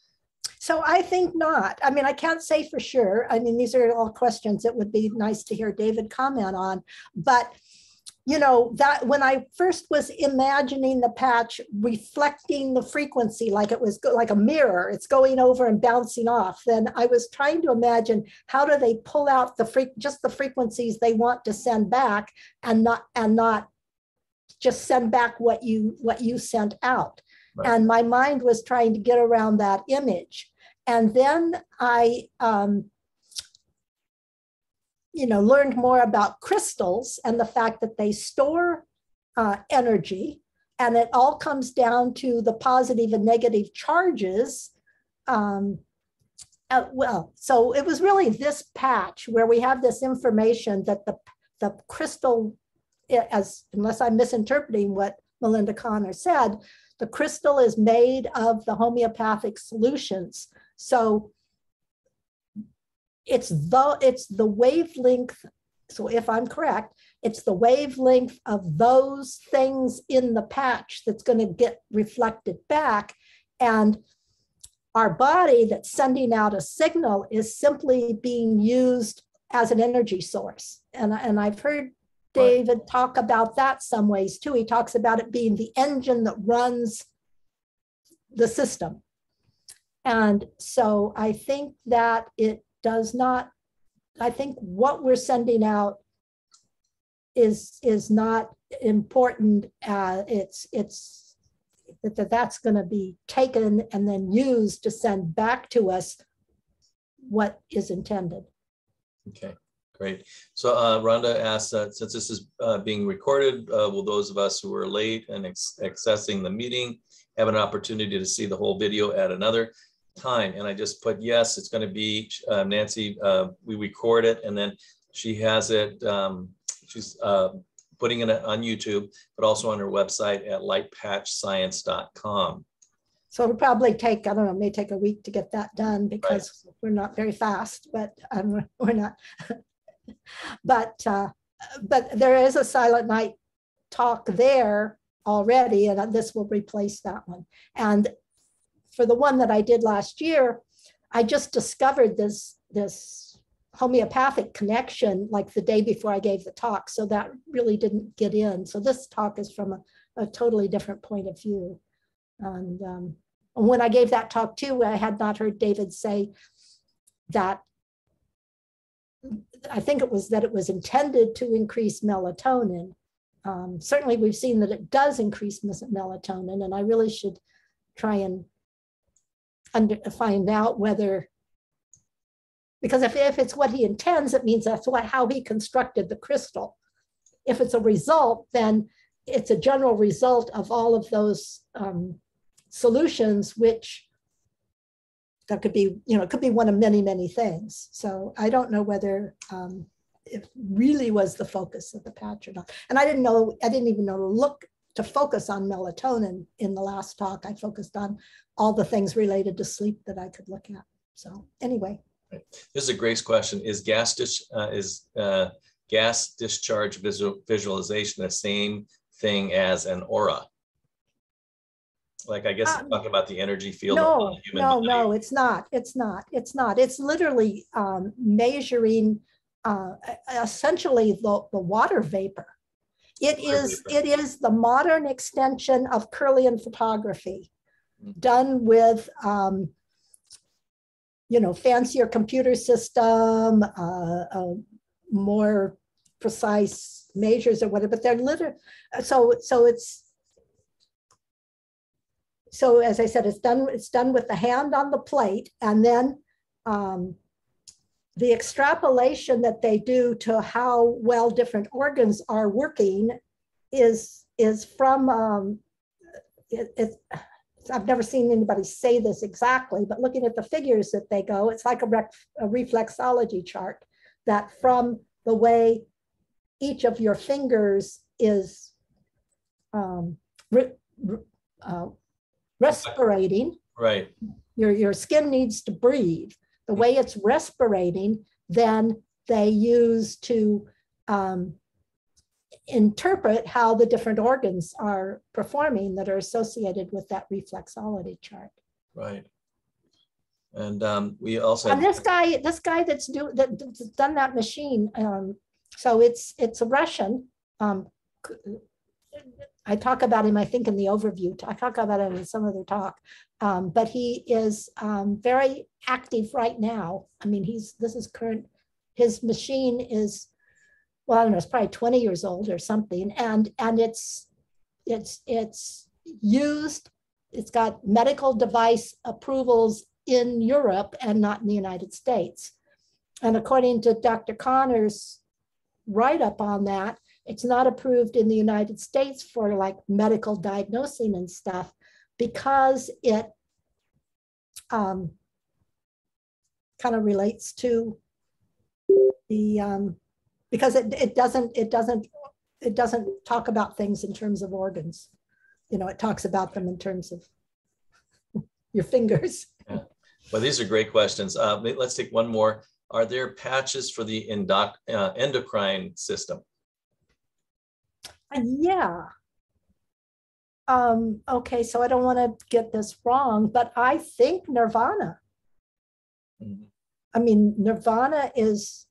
So I think not. I mean, I can't say for sure. I mean, these are all questions that would be nice to hear David comment on. But, that when I first was imagining the patch reflecting the frequency, like it was like a mirror, it's going over and bouncing off, then I was trying to imagine how do they pull out just the frequencies they want to send back and not just send back what you sent out. Right. And my mind was trying to get around that image. And then I, learned more about crystals and the fact that they store energy, and it all comes down to the positive and negative charges. So it was really this patch where we have this information that the crystal, unless I'm misinterpreting what Melinda Connor said, the crystal is made of the homeopathic solutions. So it's the wavelength. So if I'm correct, it's the wavelength of those things in the patch that's going to get reflected back. And our body that's sending out a signal is simply being used as an energy source. And I've heard David talk about that some ways too. He talks about it being the engine that runs the system. And so I think that it does not, I think what we're sending out is not important. That's going to be taken and then used to send back to us what is intended. Okay. Great. So Rhonda asked, since this is being recorded, will those of us who were late and accessing the meeting have an opportunity to see the whole video at another time? And I just put yes, it's going to be, Nancy, we record it and then she has it, she's putting it on YouTube, but also on her website at lightpatchscience.com. So it'll probably take, I don't know, it may take a week to get that done because we're not very fast, but we're not. But there is a Silent Night talk there already, and this will replace that one. And for the one that I did last year, I just discovered this homeopathic connection like the day before I gave the talk, so that really didn't get in. So this talk is from a totally different point of view. And when I gave that talk too, I had not heard David say that. I think it was that it was intended to increase melatonin. Certainly we've seen that it does increase melatonin, and I really should try and find out whether, because if it's what he intends, it means that's how he constructed the crystal. If it's a result, then it's a general result of all of those solutions, which that could be, it could be one of many, many things. So I don't know whether it really was the focus of the patch or not. And I didn't even know to look to focus on melatonin in the last talk. I focused on all the things related to sleep that I could look at. So anyway. This is a great question. Is gas discharge visualization the same thing as an aura? Like, I guess talking about the energy field. No, it's not. It's not. It's literally measuring essentially the water vapor. It is the modern extension of Kirlian photography, done with fancier computer system, more precise measures or whatever. But they're literally So as I said, it's done with the hand on the plate, and then the extrapolation that they do to how well different organs are working is from I've never seen anybody say this exactly, but looking at the figures that they go, it's like a reflexology chart, that from the way each of your fingers is respirating. Right. Your skin needs to breathe. The way it's respirating, then they use to interpret how the different organs are performing that are associated with that reflexology chart. Right. And we also. And this guy that's done that machine. So it's a Russian. I talk about him, I think, in the overview. I talk about him in some other talk, but he is very active right now. I mean, this is current. His machine is, well, I don't know, it's probably 20 years old or something, and it's used. It's got medical device approvals in Europe and not in the United States. And according to Dr. Connor's write-up on that, it's not approved in the United States for like medical diagnosing and stuff, because it kind of relates to the because it doesn't talk about things in terms of organs. It talks about them in terms of your fingers. Yeah. Well, these are great questions. Let's take one more. Are there patches for the endocrine system? Yeah. Okay, so I don't want to get this wrong, but I think nirvana. Mm-hmm. I mean, nirvana is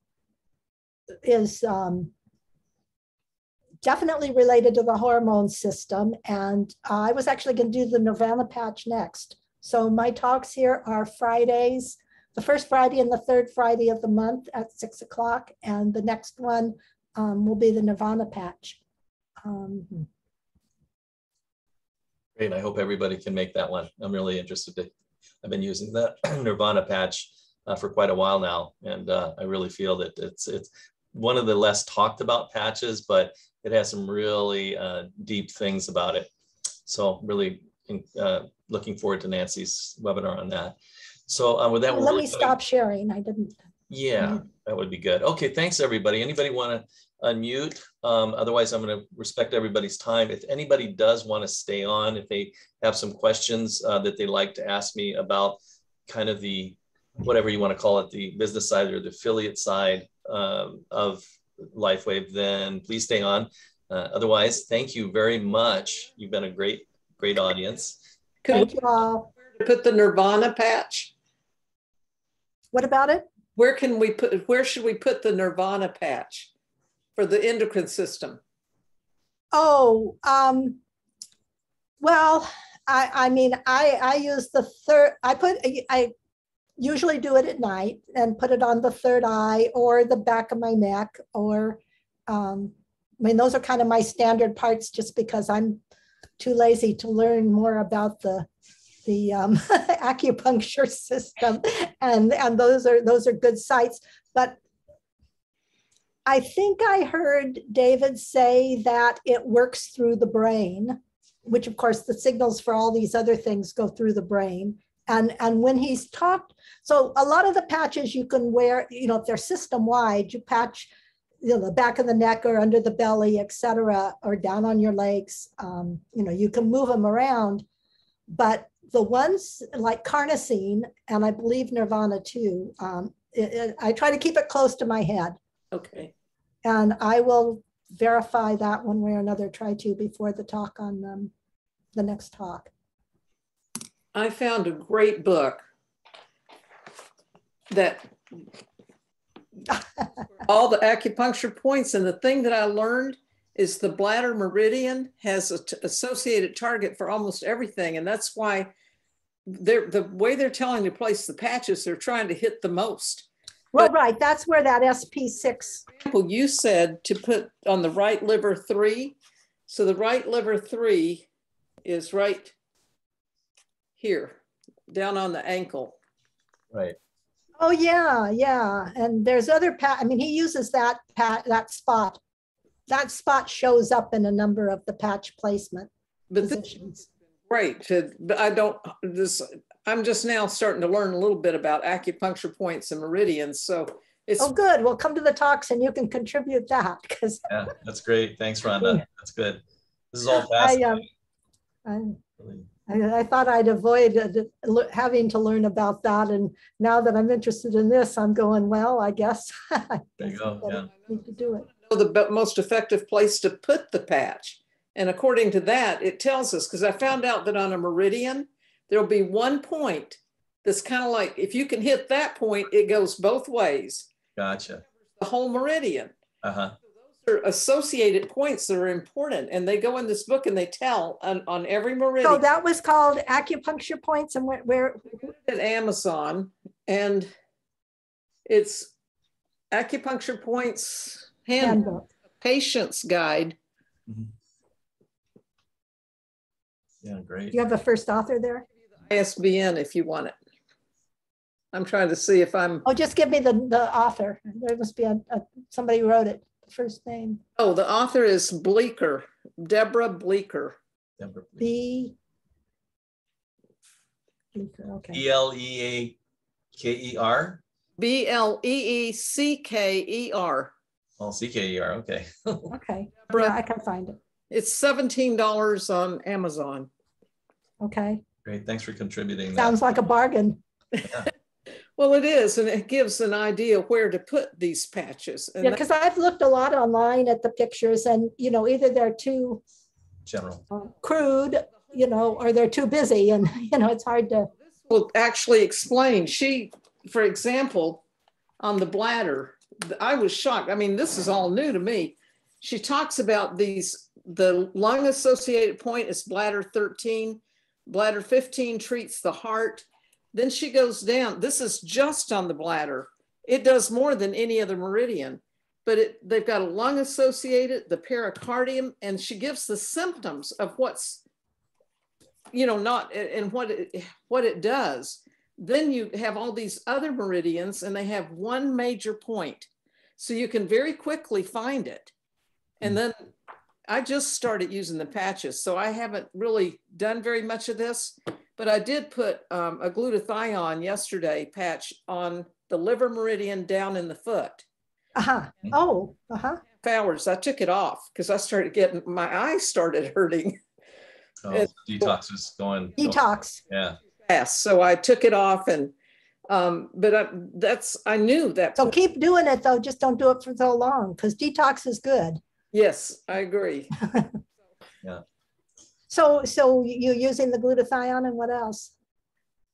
definitely related to the hormone system, and I was actually going to do the nirvana patch next. So my talks here are Fridays, the first Friday and the third Friday of the month at 6 o'clock, and the next one will be the nirvana patch. Great. I hope everybody can make that one. I'm really interested. I've been using the nirvana patch for quite a while now, and I really feel that it's one of the less talked about patches, but it has some really deep things about it. So really looking forward to Nancy's webinar on that. So with that, let me stop sharing. I didn't. Yeah, that would be good. Okay, thanks everybody. Anybody want to unmute? Otherwise, I'm going to respect everybody's time. If anybody does want to stay on, if they have some questions that they'd like to ask me about kind of the, whatever you want to call it, the business side or the affiliate side of LifeWave, then please stay on. Otherwise, thank you very much. You've been a great audience. Thank you all. Put the nirvana patch. What about it? Where should we put the nirvana patch for the endocrine system? Oh, Well, I mean, I use the third, I usually do it at night and put it on the third eye or the back of my neck, or, I mean, those are kind of my standard parts just because I'm too lazy to learn more about the acupuncture system. And those are good sites. But I think I heard David say that it works through the brain, which of course the signals for all these other things go through the brain. And when he's talked, so a lot of the patches you can wear, you know, if they're system wide, you patch, you know, the back of the neck or under the belly, etc., or down on your legs. You know, you can move them around, but the ones like carnosine, and I believe nirvana too, I try to keep it close to my head. Okay. And I will verify that one way or another, try to before the talk on the next talk. I found a great book that all the acupuncture points, and the thing that I learned is the bladder meridian has an associated target for almost everything. And that's why the way they're telling you to place the patches, they're trying to hit the most. Well, right, that's where that SP6. You said to put on the right liver 3. So the right liver 3 is right here, down on the ankle. Right. Oh yeah, yeah. And there's other I mean, he uses that spot. That spot shows up in a number of the patch placement positions. Right. But I'm just now starting to learn a little bit about acupuncture points and meridians. So it's good. Well, come to the talks and you can contribute that, because Yeah, that's great. Thanks, Rhonda. That's good. This is all fascinating. I thought I'd avoid having to learn about that, and now that I'm interested in this, I'm going, well, I guess There you go. Yeah. need to do it. the most effective place to put the patch. And according to that, it tells us, because I found out that on a meridian, there'll be one point that's kind of like, if you can hit that point, it goes both ways. Gotcha. The whole meridian. Uh-huh. Those are associated points that are important. And they go in this book and they tell on every meridian. So that was called Acupuncture Points, and where? At Amazon, and it's Acupuncture Points Handbook, Patient's Guide. Mm-hmm. Yeah, great. Do you have a first author there? ISBN if you want it. I'm trying to see if I'm. Oh, just give me the author. There must be somebody who wrote it. The first name. Oh, the author is Bleeker, Deborah Bleeker. Bleeker, okay. Bleakeker. Bleecker. Oh, CKER. Okay. Okay. Yeah, I can find it. It's $17 on Amazon. Okay. Great. Thanks for contributing. Sounds like a bargain. Yeah. Well, it is, and it gives an idea where to put these patches. And yeah, because I've looked a lot online at the pictures, and you know, either they're too general, crude, you know, or they're too busy, and you know, it's hard to. Will actually explain. For example, on the bladder, I was shocked. I mean, this is all new to me. She talks about the lung associated point is bladder 13, bladder 15 treats the heart. Then she goes down. This is just on the bladder. It does more than any other meridian, but they've got a lung associated, the pericardium, and she gives the symptoms of what's, you know, not, and what it does. Then you have all these other meridians and they have one major point. So you can very quickly find it. And then I just started using the patches. So I haven't really done very much of this, but I did put a glutathione yesterday patch on the liver meridian down in the foot. Uh-huh. Oh, uh-huh. Hours. I took it off because I started getting, my eyes started hurting. Oh, detox was going. Detox. Yeah. Fast. So I took it off, and but I knew that. So keep doing it though. Just don't do it for so long, because detox is good. Yes, I agree. Yeah. So you're using the glutathione, and what else?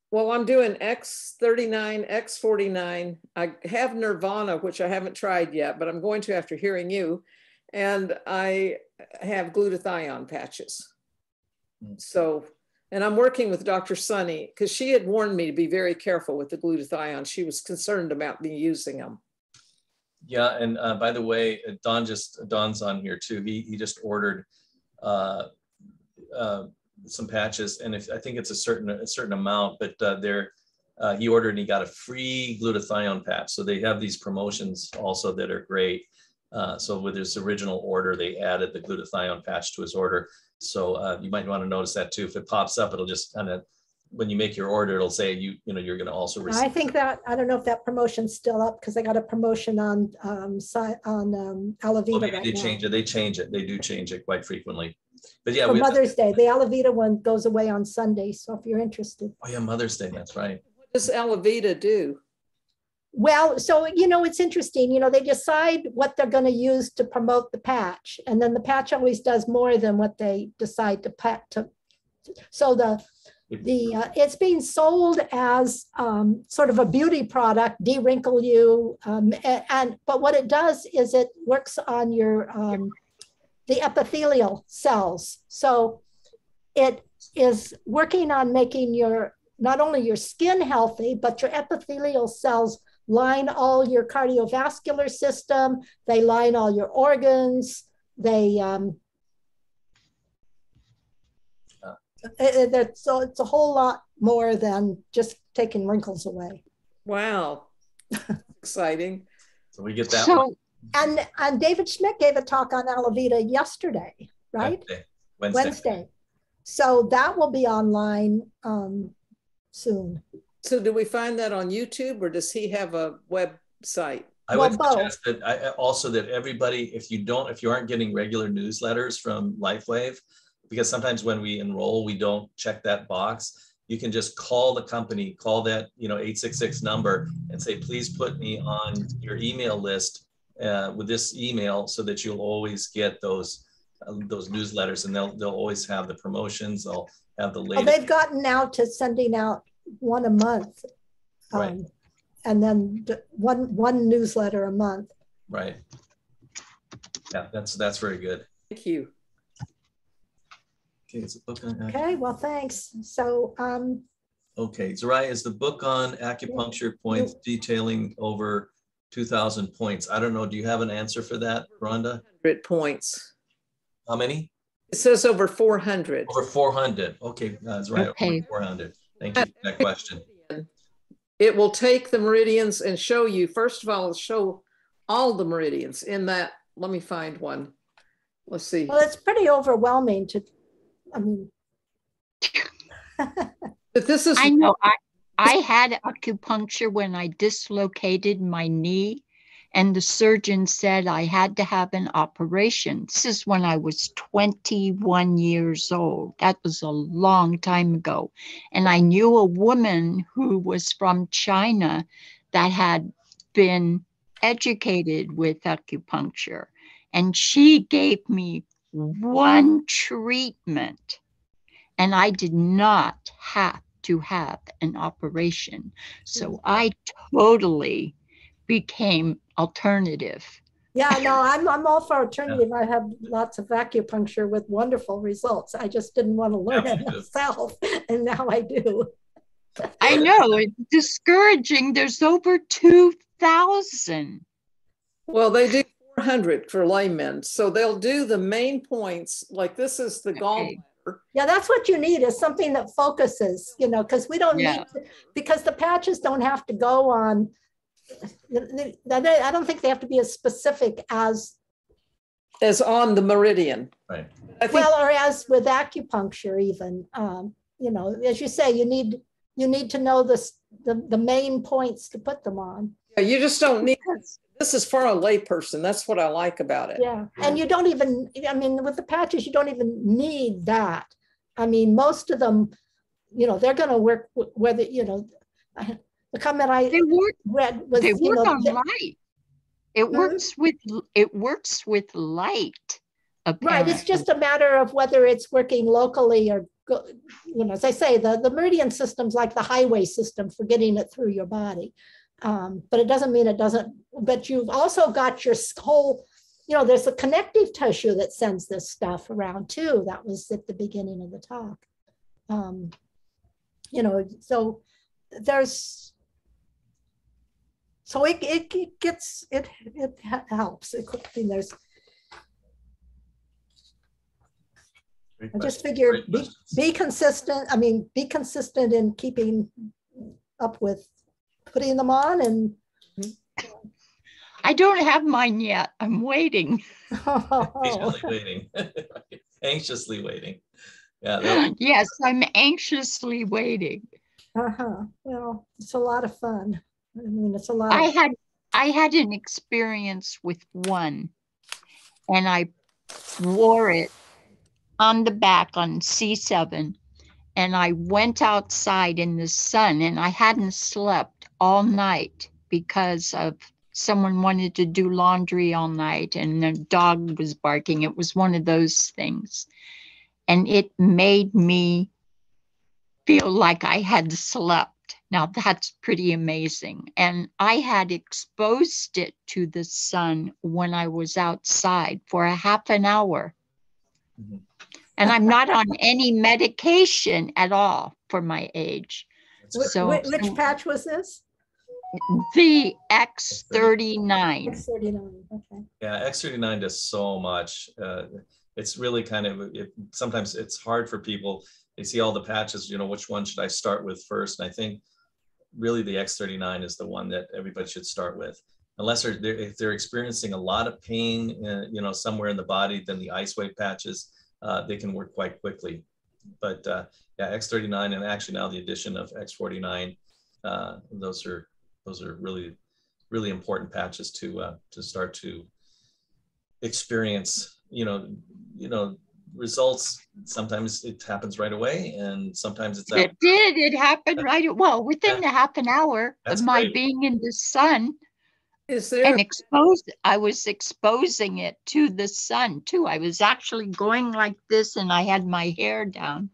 Well, I'm doing X39, X49. I have Nirvana, which I haven't tried yet, but I'm going to after hearing you. And I have glutathione patches. So, and I'm working with Dr. Sunny because she had warned me to be very careful with the glutathione. She was concerned about me using them. Yeah, and by the way, Don's on here too. He just ordered some patches, and I think it's a certain amount, but he ordered and he got a free glutathione patch. So they have these promotions also that are great. So with his original order, they added the glutathione patch to his order. So you might want to notice that too. If it pops up, it'll just kind of, when you make your order, it'll say you're going to also receive. I think that, I don't know if that promotion's still up because I got a promotion on Alavita right they now. change it. They change it. They do change it quite frequently. But yeah, for Mother's Day. The Alavita one goes away on Sunday. So if you're interested. Oh yeah, Mother's Day. That's right. What does Alavita do? Well, so, it's interesting, they decide what they're going to use to promote the patch. And then the patch always does more than what they decide to. So it's being sold as sort of a beauty product, de-wrinkle you. But what it does is it works on your, the epithelial cells. So it is working on making not only your skin healthy, but your epithelial cells line all your cardiovascular system. They line all your organs. So it's a whole lot more than just taking wrinkles away. Wow. Exciting. So we get that one. And David Schmidt gave a talk on Alavita yesterday, right? Wednesday. So that will be online soon. So do we find that on YouTube, or does he have a website? I Well, would suggest that also that everybody, if you aren't getting regular newsletters from LifeWave, because sometimes when we enroll, we don't check that box. You can just call the company, call that 866 number, and say, please put me on your email list with this email, so that you'll always get those newsletters, and they'll always have the promotions. They'll have the latest. Well, they've gotten now to sending out one a month, right? And then one newsletter a month. Right. Yeah, that's very good. Thank you. Okay, it's a book on. Okay, well, thanks. So. Okay, Zariah, is the book on acupuncture points detailing over 2,000 points? I don't know. Do you have an answer for that, Rhonda? 100 points. How many? It says over 400. Over 400. Okay, Zariah, okay. Over 400. Thank you for that question. It will take the meridians and show you, first of all, it'll show all the meridians in that. Let me find one. Let's see. Well, it's pretty overwhelming But this is. I know. I had acupuncture when I dislocated my knee, and the surgeon said I had to have an operation. This is when I was 21 years old. That was a long time ago. And I knew a woman who was from China that had been educated with acupuncture. And she gave me one treatment, and I did not have to have an operation. So I totally became alternative. Yeah, no, I'm all for alternative. I have lots of acupuncture with wonderful results. I just didn't want to learn it myself, and now I do. I know, it's discouraging. There's over 2,000. Well, they do 400 for laymen. So they'll do the main points, like this is the gallbladder. Yeah, that's what you need, is something that focuses, because we don't need to, because the patches don't have to go on. I don't think they have to be as specific as on the meridian. Right. Or as with acupuncture even, as you say, you need to know the main points to put them on. Yeah, you just don't need, this is for a layperson. That's what I like about it. Yeah. And you don't even, with the patches, you don't even need that. Most of them, they're going to work whether, the comment I read was, they work on light. It works with light. Apparently. Right. It's just a matter of whether it's working locally or, as I say, the meridian system's like the highway system for getting it through your body. But it doesn't mean it doesn't, but you've also got your whole there's a connective tissue that sends this stuff around too. That was at the beginning of the talk. So there's, so it helps. There's, I just figure be consistent. I mean, be consistent in keeping up with putting them on. And I don't have mine yet. I'm waiting. Patiently waiting. Anxiously waiting. Yeah. Yes, I'm anxiously waiting. Well, it's a lot of fun. I mean, it's a lot. I had an experience with one, and I wore it on the back on C7, and I went outside in the sun, and I hadn't slept all night because of someone wanted to do laundry all night and the dog was barking. It was one of those things. And it made me feel like I had slept. Now that's pretty amazing. And I had exposed it to the sun when I was outside for a half an hour. Mm-hmm. And I'm not on any medication at all for my age. So, which patch was this? The X39. X39, okay. Yeah, X39 does so much. It's really kind of, sometimes it's hard for people. They see all the patches, which one should I start with first? And I think really the X39 is the one that everybody should start with. Unless if they're experiencing a lot of pain, somewhere in the body, then the LifeWave patches, they can work quite quickly. But yeah, X39 and actually now the addition of X49, those are really, really important patches to start to experience, results. Sometimes it happens right away, and sometimes it's it did. It happened right. Well, within a half an hour of my being in the sun. Is there I was exposing it to the sun too. I was actually going like this, and I had my hair down.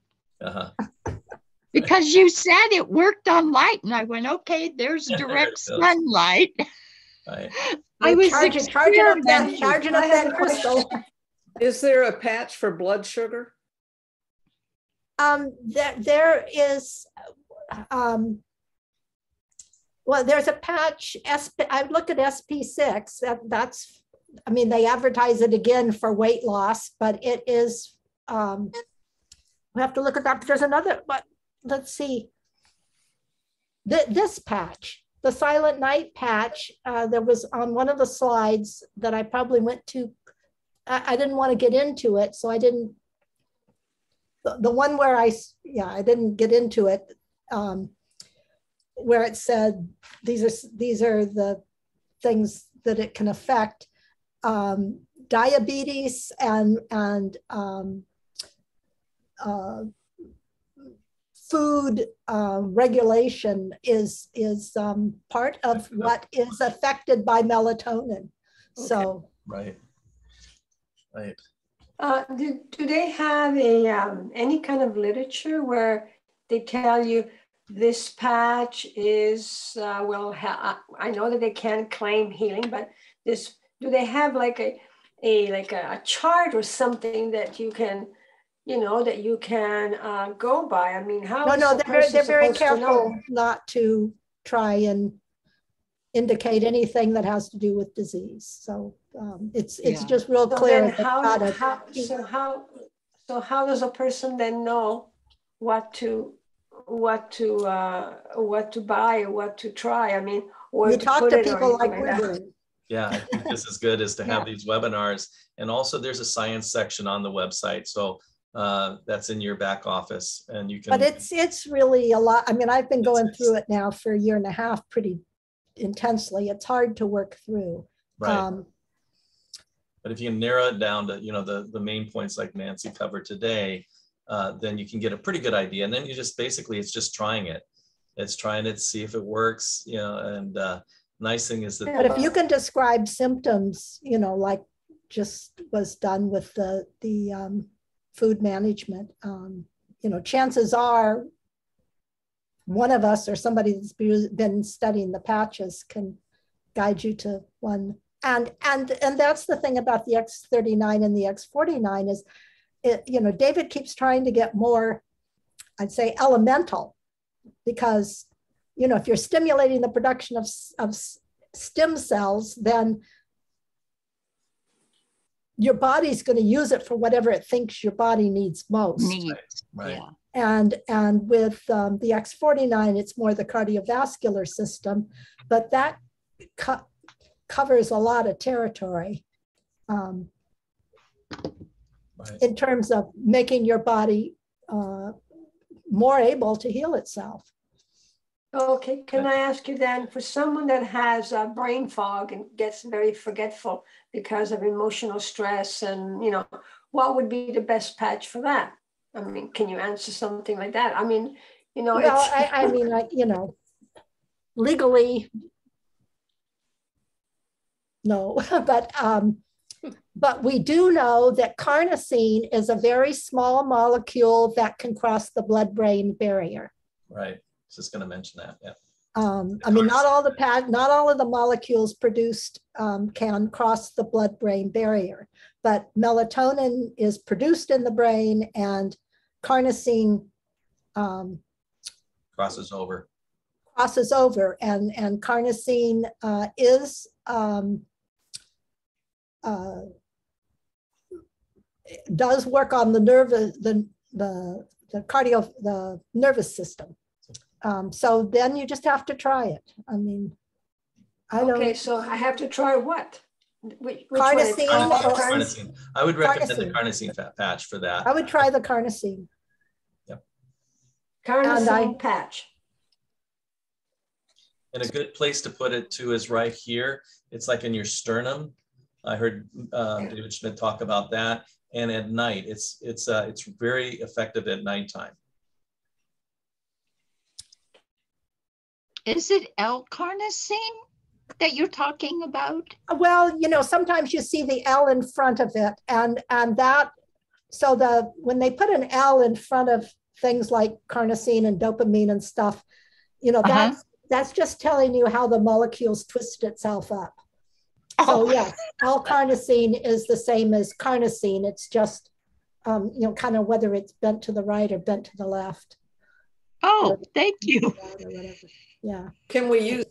Because you said it worked on light, and I went, okay, there's direct sunlight. Right. I was charging up that crystal. Is there a patch for blood sugar? There is. Well, there's a patch. I've looked at SP6. That's. I mean, they advertise it again for weight loss, but it is. We have to look at that. There's another. But let's see. This patch. The Silent Night patch, there was on one of the slides that I probably went to, I didn't want to get into it, so I didn't, the one where I didn't get into it, where it said, these are the things that it can affect. Diabetes and food regulation is part of what is affected by melatonin. Okay. So right. Do they have any kind of literature where they tell you this patch is I know that they can't claim healing, but do they have like a chart or something that you can go by? I mean, how? No, they're very careful not to try and indicate anything that has to do with disease. So it's just real clear. So how does a person then know what to buy or what to try? I mean, or you talk to people like we're doing. Yeah, I think this is good, is to have these webinars. And also there's a science section on the website. So that's in your back office, and you can. But it's really a lot. I mean, I've been going through it now for a year and a half, pretty intensely. It's hard to work through. Right. But if you can narrow it down to the main points like Nancy covered today, then you can get a pretty good idea. And then you just basically it's just trying it. It's trying it, see if it works. And nice thing is that. But if you can describe symptoms, like just was done with the food management, chances are one of us or somebody that's been studying the patches can guide you to one. And that's the thing about the X39 and the X49 is, David keeps trying to get more, I'd say, elemental, because, if you're stimulating the production of stem cells, then your body's going to use it for whatever it thinks your body needs most. Right. Yeah. And with the X49, it's more the cardiovascular system, but that covers a lot of territory in terms of making your body more able to heal itself. Okay, can I ask you then, for someone that has brain fog and gets very forgetful because of emotional stress, and what would be the best patch for that? I mean, can you answer something like that? I mean, well, legally, no, but we do know that carnosine is a very small molecule that can cross the blood-brain barrier. Right. Just going to mention that. Yeah. Not all of the molecules produced can cross the blood-brain barrier, but melatonin is produced in the brain, and carnosine crosses over, and carnosine does work on the nervous system. So then you just have to try it. I mean, so I have to try what? Which carnosine. Carnosine. I would recommend the carnosine patch for that. I would try the carnosine. Yep. Carnosine patch. And a good place to put it too is right here. It's like in your sternum. I heard David Schmidt talk about that. And at night, it's very effective at nighttime. Is it L-carnosine that you're talking about? Well, sometimes you see the L in front of it, and that, so when they put an L in front of things like carnosine and dopamine and stuff, that's just telling you how the molecules twist itself up. So yes, L-carnosine is the same as carnosine. It's just, kind of whether it's bent to the right or bent to the left. Oh, thank you. Yeah. Can we use?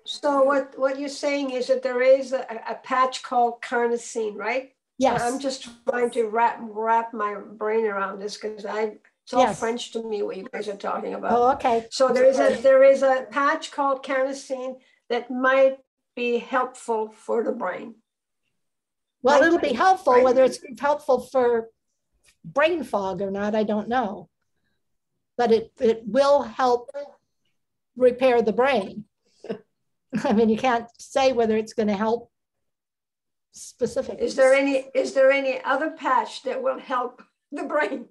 So what you're saying is that there is a patch called carnosine, right? Yes. I'm just trying to wrap my brain around this, because it's all French to me what you guys are talking about. Oh, okay. So there is a patch called carnosine that might be helpful for the brain. Well, it'll be helpful. Whether it's helpful for brain fog or not, I don't know. But it will help repair the brain. I mean, you can't say whether it's going to help specifically. Is there any other patch that will help the brain?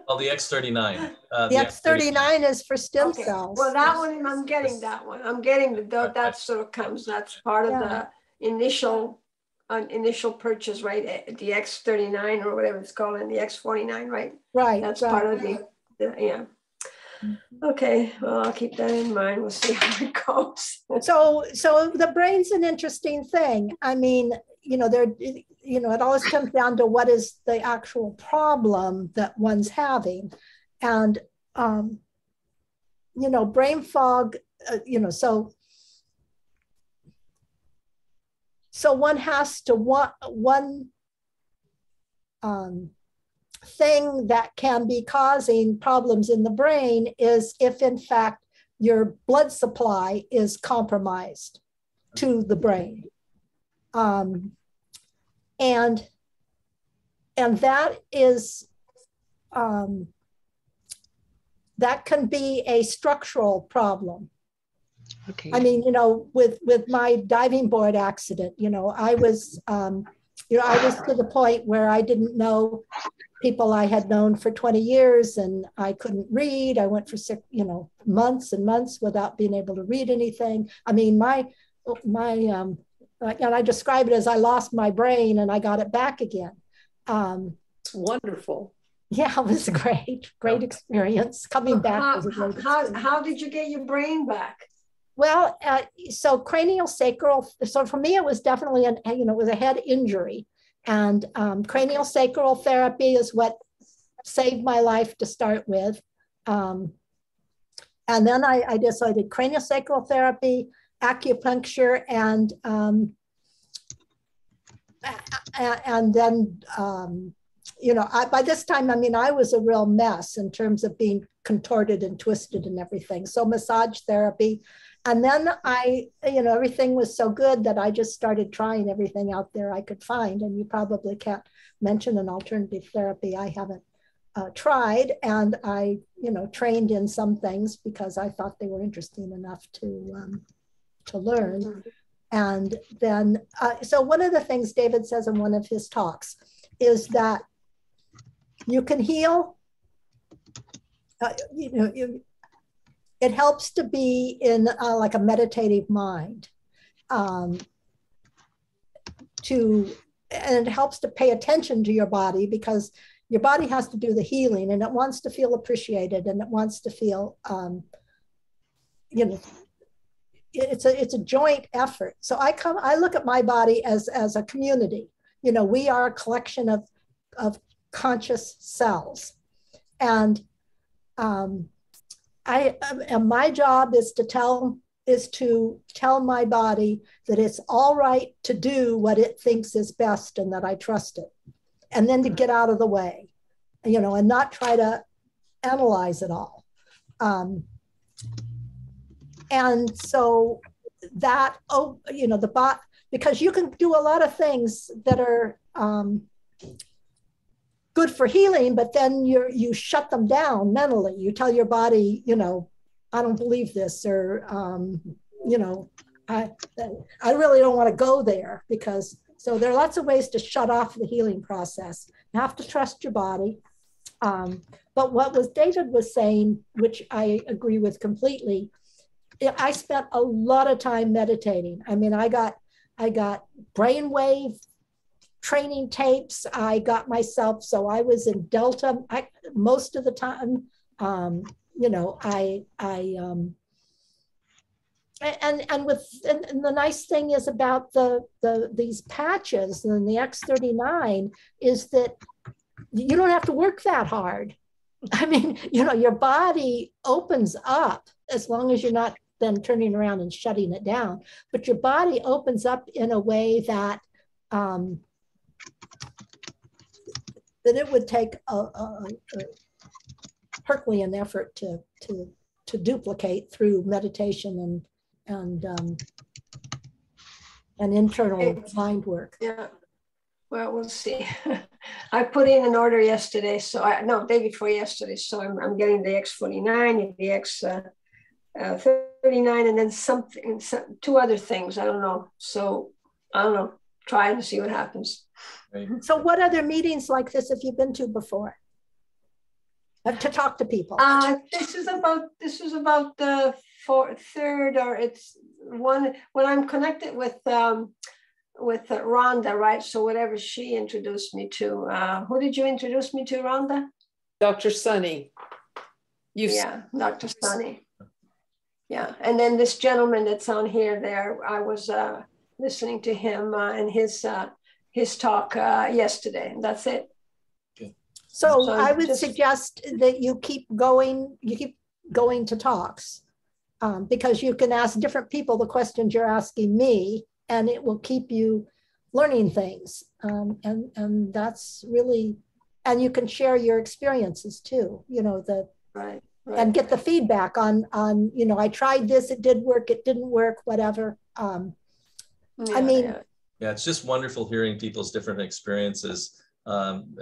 Well, the X39. The X39 is for stem cells. Well, that one, I'm getting that one. I'm getting that sort of comes. That's part of the initial purchase, right? The X39 or whatever it's called, and the X49, right? Right. That's part of the Okay, well, I'll keep that in mind. We'll see how it goes. So the brain's an interesting thing. I mean, it always comes down to what is the actual problem that one's having. And, brain fog, so one has to, one thing that can be causing problems in the brain is if in fact your blood supply is compromised to the brain. And that is, that can be a structural problem. Okay. I mean, with my diving board accident, I was to the point where I didn't know people I had known for 20 years, and I couldn't read. I went for months and months without being able to read anything. I mean, and I describe it as I lost my brain and I got it back again. It's wonderful. Yeah, it was a great experience. Coming back was a great experience. How did you get your brain back? Well, so cranial sacral. So for me, it was definitely it was a head injury, and cranial sacral therapy is what saved my life to start with. And then I did cranial sacral therapy, acupuncture, and then by this time, I was a real mess in terms of being contorted and twisted and everything. So massage therapy. And then everything was so good that I just started trying everything out there I could find. And you probably can't mention an alternative therapy I haven't tried. And I, trained in some things because I thought they were interesting enough to learn. Mm-hmm. And then, so one of the things David says in one of his talks is that you can heal, it helps to be in like a meditative mind, and it helps to pay attention to your body, because your body has to do the healing, and it wants to feel appreciated, and it wants to feel, it's a joint effort. So I look at my body as a community. We are a collection of conscious cells, and my job is to tell my body that it's all right to do what it thinks is best, and that I trust it, and then to get out of the way, and not try to analyze it all. And so that, because you can do a lot of things that are good for healing, but then you shut them down mentally. You tell your body, I don't believe this, or, I really don't want to go there, so there are lots of ways to shut off the healing process. You have to trust your body. But what David was saying, which I agree with completely, I spent a lot of time meditating. I got brainwave training tapes. I got myself, so I was in Delta most of the time. And the nice thing is about these patches and the X39 is that you don't have to work that hard. Your body opens up, as long as you're not then turning around and shutting it down. But your body opens up in a way that that it would take a Herculean effort to duplicate through meditation and internal mind work. Yeah. Well, we'll see. I put in an order yesterday, day before yesterday. So I'm getting the X49, the X39, and then two other things. I don't know. So I don't know. Try and see what happens. Right. So what other meetings like this have you been to before? To talk to people? This is about the third, or it's one when I'm connected with Rhonda, right? So whatever she introduced me to. Who did you introduce me to, Rhonda? Dr. Sunny. Dr. Sunny. Yeah, and then this gentleman that's on here, I was listening to him and his talk yesterday, and that's it. So I would suggest that you keep going to talks, because you can ask different people the questions you're asking me, and it will keep you learning things. And that's really, and you can share your experiences too, right. And get the feedback on, I tried this, it did work, it didn't work, whatever. Yeah, it's just wonderful hearing people's different experiences.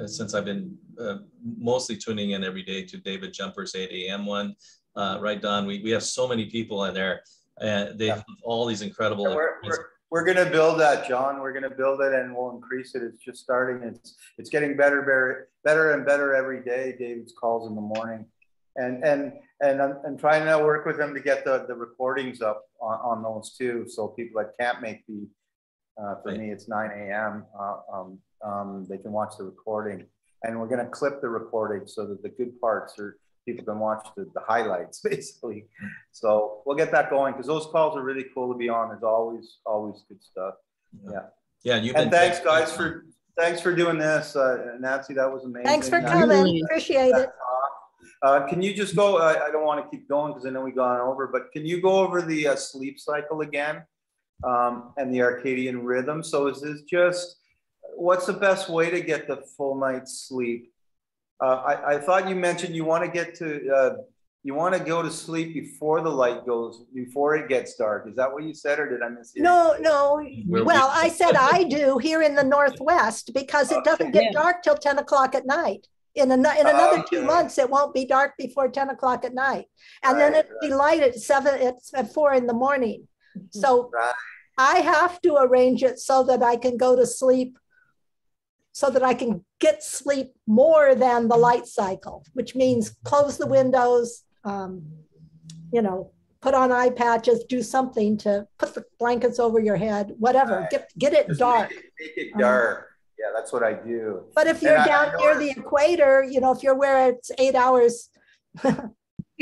Since I've been mostly tuning in every day to David Jumper's 8 a.m. one, right, Don? We have so many people in there, and they have all these incredible. We're going to build that, John. We're going to build it, and we'll increase it. It's just starting. It's getting better and better every day. David's calls in the morning, and I'm trying to work with them to get the recordings up on those too, so people that can't make the for me it's 9 a.m. They can watch the recording, and we're going to clip the recording so that the good parts are people can watch the highlights basically. So we'll get that going because those calls are really cool to be on. There's always good stuff. Yeah. And thanks guys for doing this. Nancy, that was amazing. Thanks for coming. Appreciate it. Can you just go, I don't want to keep going because I know we've gone over, but can you go over the sleep cycle again and the circadian rhythm? So is this just, what's the best way to get the full night's sleep? I thought you mentioned you want to get to, you want to go to sleep before the light goes, before it gets dark. Is that what you said, or did I miss it? No. Well, I said I do here in the Northwest because it doesn't get dark till 10 o'clock at night. In another 2 months, it won't be dark before 10 o'clock at night. And then it'll be light at 4 in the morning. So I have to arrange it so that I can go to sleep, so that I can get sleep more than the light cycle, which means close the windows, you know, put on eye patches, do something to put the blankets over your head, whatever, get it Just dark. Make it dark. Yeah, that's what I do. But if you're down near the equator, you know, if you're where it's 8 hours,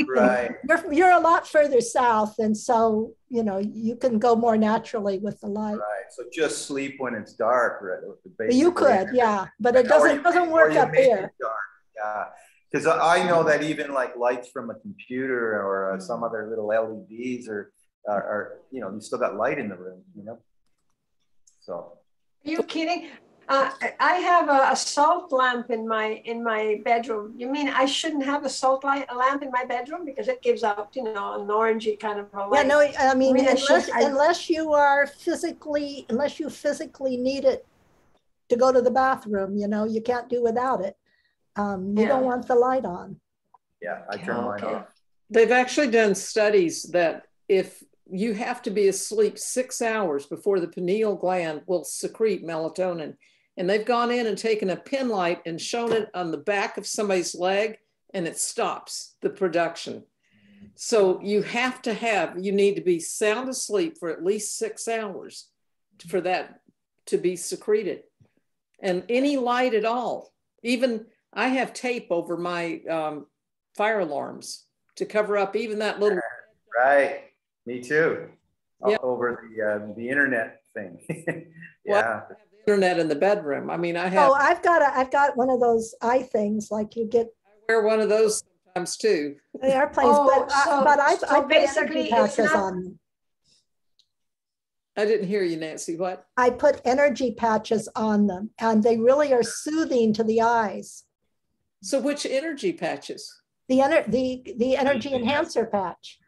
right, you're a lot further south. And so, you know, you can go more naturally with the light. Right. So just sleep when it's dark, right? You could, yeah, but it doesn't work up here. Yeah, because I know that even like lights from a computer or some other little LEDs are, you know, you still got light in the room, you know. So. Are you kidding? I have a salt lamp in my bedroom. You mean I shouldn't have a salt lamp in my bedroom because it gives out, you know, an orangey kind of a light? Yeah, no, I mean unless you physically need it to go to the bathroom, you know, you can't do without it. You don't want the light on. Yeah, I turn mine off. They've actually done studies that if you have to be asleep 6 hours before the pineal gland will secrete melatonin. And they've gone in and taken a pin light and shown it on the back of somebody's leg, and it stops the production. So you need to be sound asleep for at least 6 hours for that to be secreted. And any light at all, even I have tape over my fire alarms to cover up even that little. Right, me too. Yeah. Over the internet thing. Yeah. Well, internet in the bedroom. I mean, I have. Oh, I've got one of those eye things like you get. I wear one of those sometimes too. The airplanes, but I put energy patches on them. I didn't hear you, Nancy. What? I put energy patches on them, and they really are soothing to the eyes. So, which energy patches? The energy enhancer patch.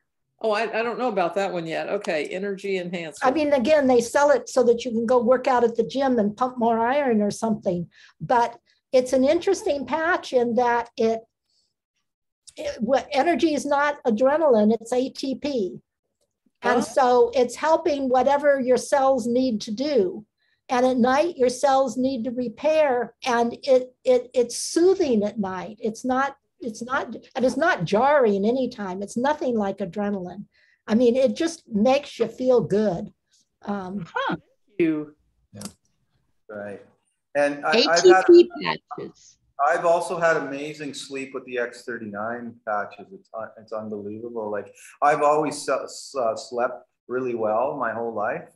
Oh, I don't know about that one yet. Okay, energy enhancer. I mean, again, they sell it so that you can go work out at the gym and pump more iron or something. But it's an interesting patch in that energy is not adrenaline, it's ATP. And so it's helping whatever your cells need to do. And at night, your cells need to repair, and it's soothing at night. It's not jarring anytime. It's nothing like adrenaline. I mean, it just makes you feel good. You. Yeah. Right. And ATP patches. I've also had amazing sleep with the X39 patches. It's unbelievable. Like I've always slept really well my whole life.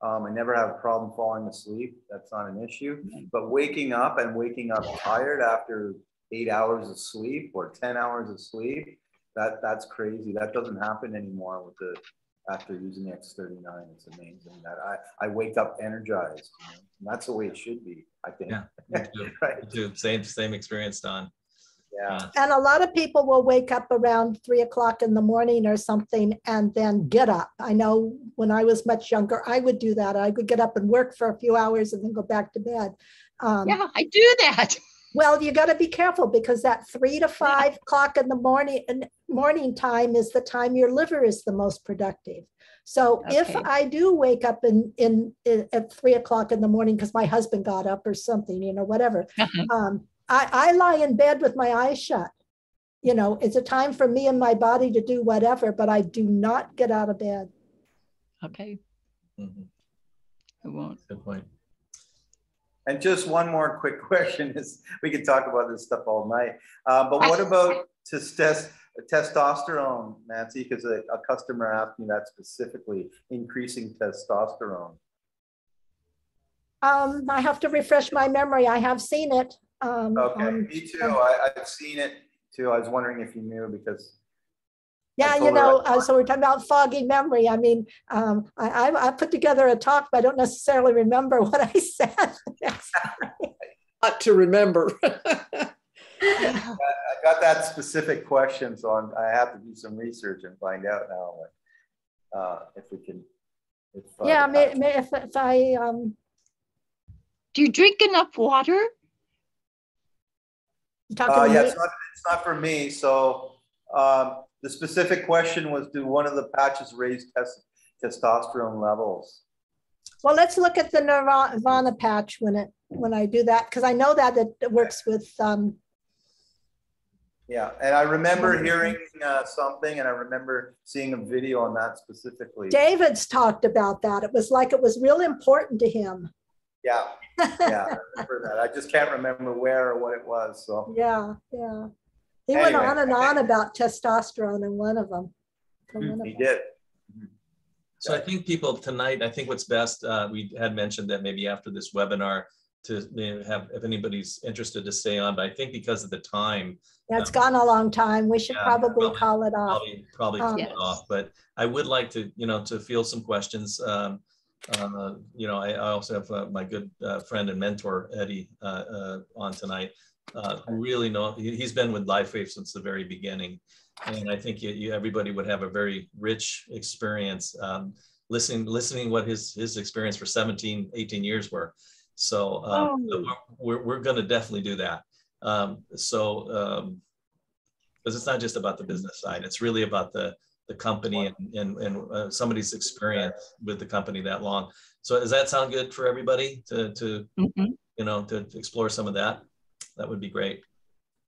I never have a problem falling asleep. That's not an issue. But waking up tired after 8 hours of sleep or 10 hours of sleep, that's crazy. That doesn't happen anymore after using the X39. It's amazing that I wake up energized. You know? And that's the way it should be, I think. Yeah, right. Me too. Same experience, Don. Yeah. And a lot of people will wake up around 3 o'clock in the morning or something and then get up. I know when I was much younger, I would do that. I would get up and work for a few hours and then go back to bed. Yeah, I do that. Well, you got to be careful because that 3 to 5 o'clock in the morning time is the time your liver is the most productive. So if I do wake up at 3 o'clock in the morning because my husband got up or something, you know, whatever, I lie in bed with my eyes shut. You know, it's a time for me and my body to do whatever, but I do not get out of bed. Okay. Mm-hmm. I won't. Good point. And just one more quick question is, we could talk about this stuff all night, but what about testosterone, Nancy, because a customer asked me that specifically, increasing testosterone. I have to refresh my memory. I have seen it. Okay, me too. I've seen it too. I was wondering if you knew because. Yeah, you know, so we're talking about foggy memory. I mean, I put together a talk, but I don't necessarily remember what I said. Not to remember. I got that specific question, so I have to do some research and find out now if we can. Yeah, if I. Do you drink enough water? Yeah, it's not for me. So the specific question was, do one of the patches raise testosterone levels? Well, let's look at the nirvana patch when I do that, because I know that it works with. Yeah, and I remember hearing something, and I remember seeing a video on that specifically. David's talked about that. It was like it was real important to him. Yeah, yeah, I remember that. I just can't remember where or what it was. So yeah. He went on and on about testosterone in one of them. He did. So I think people tonight, I think what's best, we had mentioned that maybe after this webinar to have, if anybody's interested to stay on, but I think because of the time. Yeah, it's gone a long time. We should probably call it off. Probably call it off, but I would like to, to field some questions. I also have my good friend and mentor, Eddie, on tonight, who really he's been with LifeWave since the very beginning. And I think everybody would have a very rich experience listening what his experience for 17, 18 years were. So we're going to definitely do that. Because it's not just about the business side, it's really about the company and somebody's experience with the company that long. So does that sound good for everybody to explore some of that? That would be great.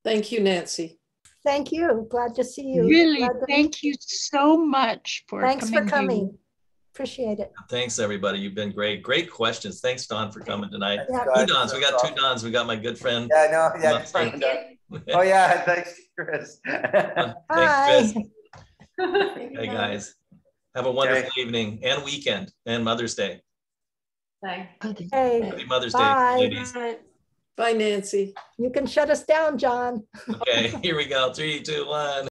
Thank you, Nancy. Thank you. Glad to see you. Really, thank you so much for coming. Thanks for coming. Appreciate it. Thanks, everybody. You've been great. Great questions. Thanks, Don, for coming tonight. Yeah. Two Dons. We got two Dons. We got my good friend. Yeah, no, yeah. Oh, yeah. Thanks, Chris. Thanks, Chris. Hey, guys. Have a wonderful evening and weekend and Mother's Day. Bye. Hey, Happy Mother's bye. Day, ladies. Bye, Nancy. You can shut us down, John. Okay, here we go. 3, 2, 1.